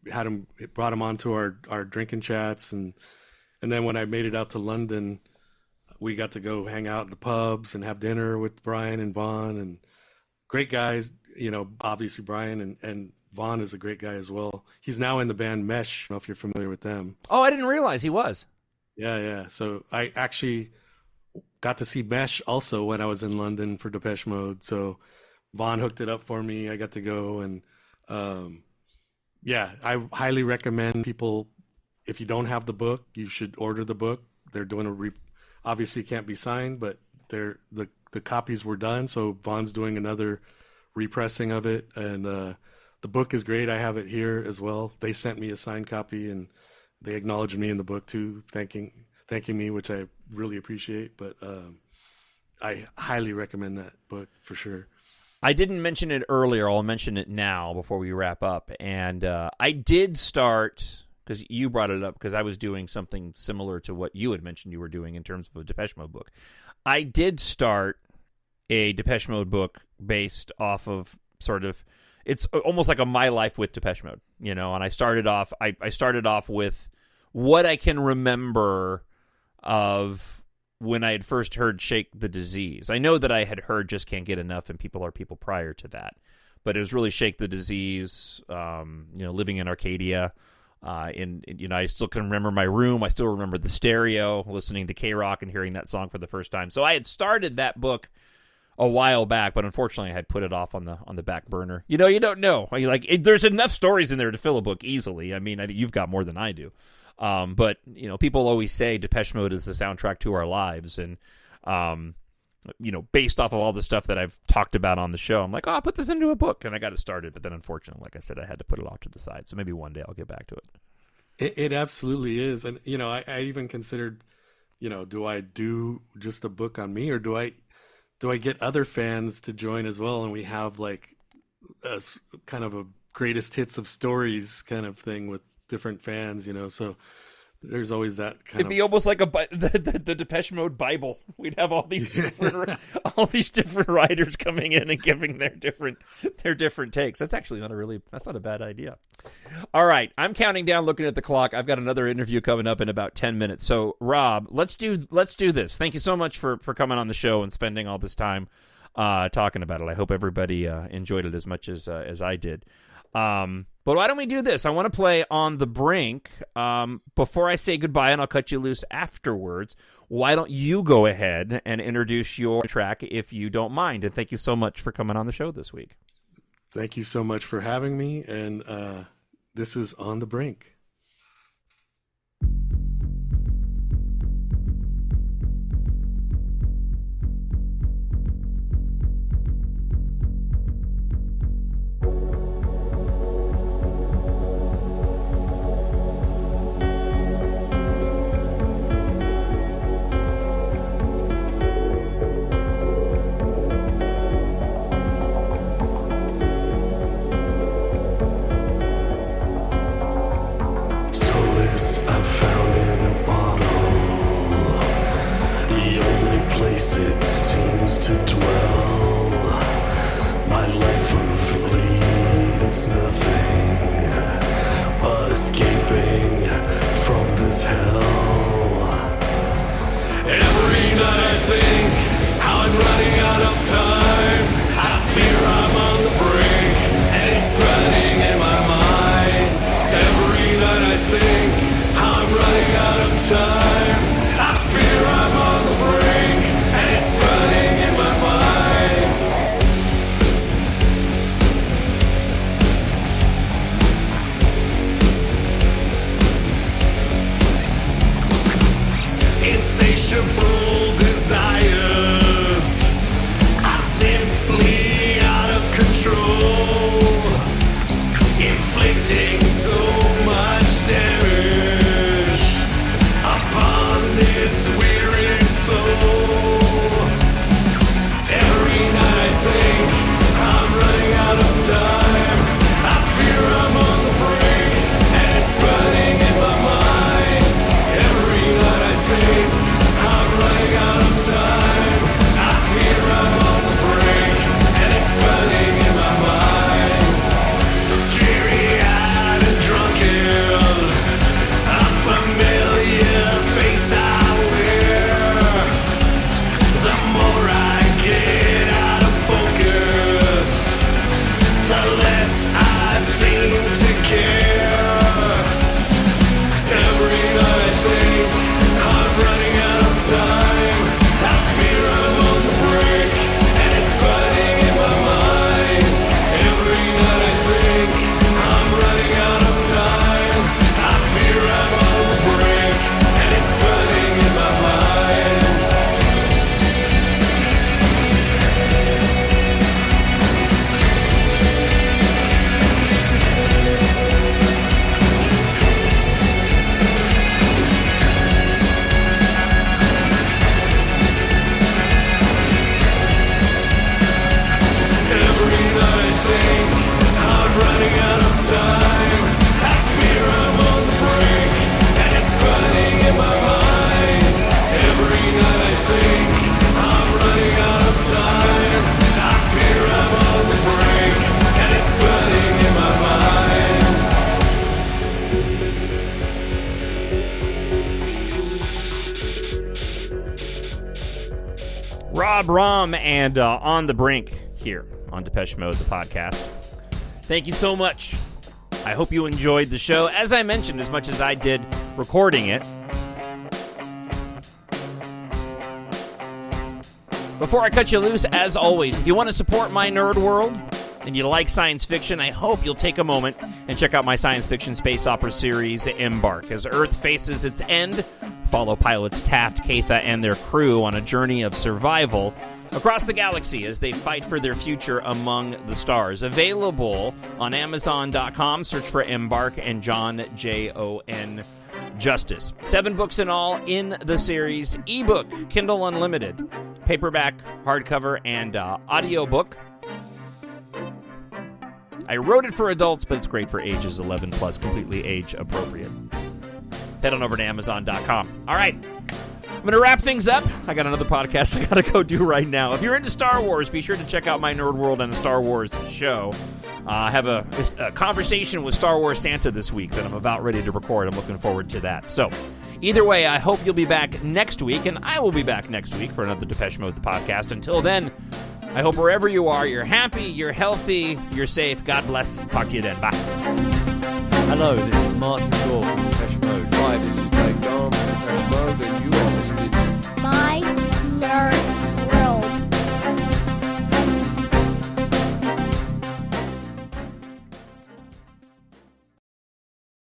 and brought him onto our drinking chats. And then when I made it out to London, we got to go hang out in the pubs and have dinner with Brian and Vaughn, and great guys. Obviously Brian and Vaughn is a great guy as well. He's now in the band Mesh. I don't know if you're familiar with them. Oh, I didn't realize he was. Yeah. So I actually got to see Mesh also when I was in London for Depeche Mode. So Vaughn hooked it up for me. I got to go, and I highly recommend people, if you don't have the book, you should order the book. They're doing obviously it can't be signed, but the copies were done. So Vaughn's doing another repressing of it, and the book is great. I have it here as well. They sent me a signed copy, and they acknowledged me in the book too, thanking me, which I really appreciate. But I highly recommend that book for sure. I didn't mention it earlier. I'll mention it now before we wrap up. And I did start, because you brought it up, because I was doing something similar to what you had mentioned you were doing in terms of a Depeche Mode book. I did start a Depeche Mode book based off of sort of it's almost like a My Life with Depeche Mode, you know. And I started off with what I can remember of when I had first heard Shake the Disease. I know that I had heard Just Can't Get Enough and People Are People prior to that, but it was really Shake the Disease, Living in Arcadia. I still can remember my room. I still remember the stereo, listening to K-Rock and hearing that song for the first time. So I had started that book a while back, but unfortunately I had put it off on the back burner. You don't know. There's enough stories in there to fill a book easily. I mean, I think you've got more than I do. But people always say Depeche Mode is the soundtrack to our lives, and based off of all the stuff that I've talked about on the show, I'm like, I'll put this into a book, and I got it started. But then, unfortunately, like I said, I had to put it off to the side. So maybe one day I'll get back to it. It absolutely is, and I even considered, do I do just a book on me, or do I get other fans to join as well, and we have like a kind of a greatest hits of stories kind of thing with different fans, so there's always that kind It'd be almost like the Depeche Mode Bible. We'd have all these different writers coming in and giving their different takes. That's actually that's not a bad idea. All right, I'm counting down, looking at the clock. I've got another interview coming up in about 10 minutes. So, Rob, let's do this. Thank you so much for coming on the show and spending all this time talking about it. I hope everybody enjoyed it as much as I did. But why don't we do this? I want to play On the Brink. Before I say goodbye, and I'll cut you loose afterwards, why don't you go ahead and introduce your track if you don't mind? And thank you so much for coming on the show this week. Thank you so much for having me. And this is On the Brink. It seems to dwell. My life of lead, it's nothing but escaping from this hell. Every night I think how I'm running out of time. I fear I'm on the brink, and it's burning in my mind. Every night I think how I'm running out of time. I fear I'm on the brink, and it's burning in my mind. Rob, Rohm, and On the Brink here on Depeche Mode, the podcast. Thank you so much. I hope you enjoyed the show. As I mentioned, as much as I did recording it. Before I cut you loose, as always, if you want to support my nerd world and you like science fiction, I hope you'll take a moment and check out my science fiction space opera series, EMBARK. As Earth faces its end, follow pilots Taft, Katha, and their crew on a journey of survival across the galaxy as they fight for their future among the stars. Available on Amazon.com. Search for EMBARK and Jon, Jon Justice. 7 books in all in the series. Ebook, Kindle Unlimited, paperback, hardcover, and audiobook. I wrote it for adults, but it's great for ages 11 plus, completely age appropriate. Head on over to Amazon.com. All right. I'm going to wrap things up. I got another podcast I got to go do right now. If you're into Star Wars, be sure to check out my Nerd World and a Star Wars show. I have a conversation with Star Wars Santa this week that I'm about ready to record. I'm looking forward to that. So, either way, I hope you'll be back next week, and I will be back next week for another Depeche Mode, the podcast. Until then, I hope wherever you are, you're happy, you're healthy, you're safe. God bless. Talk to you then. Bye. Hello, this is Martin Gore from Depeche Mode.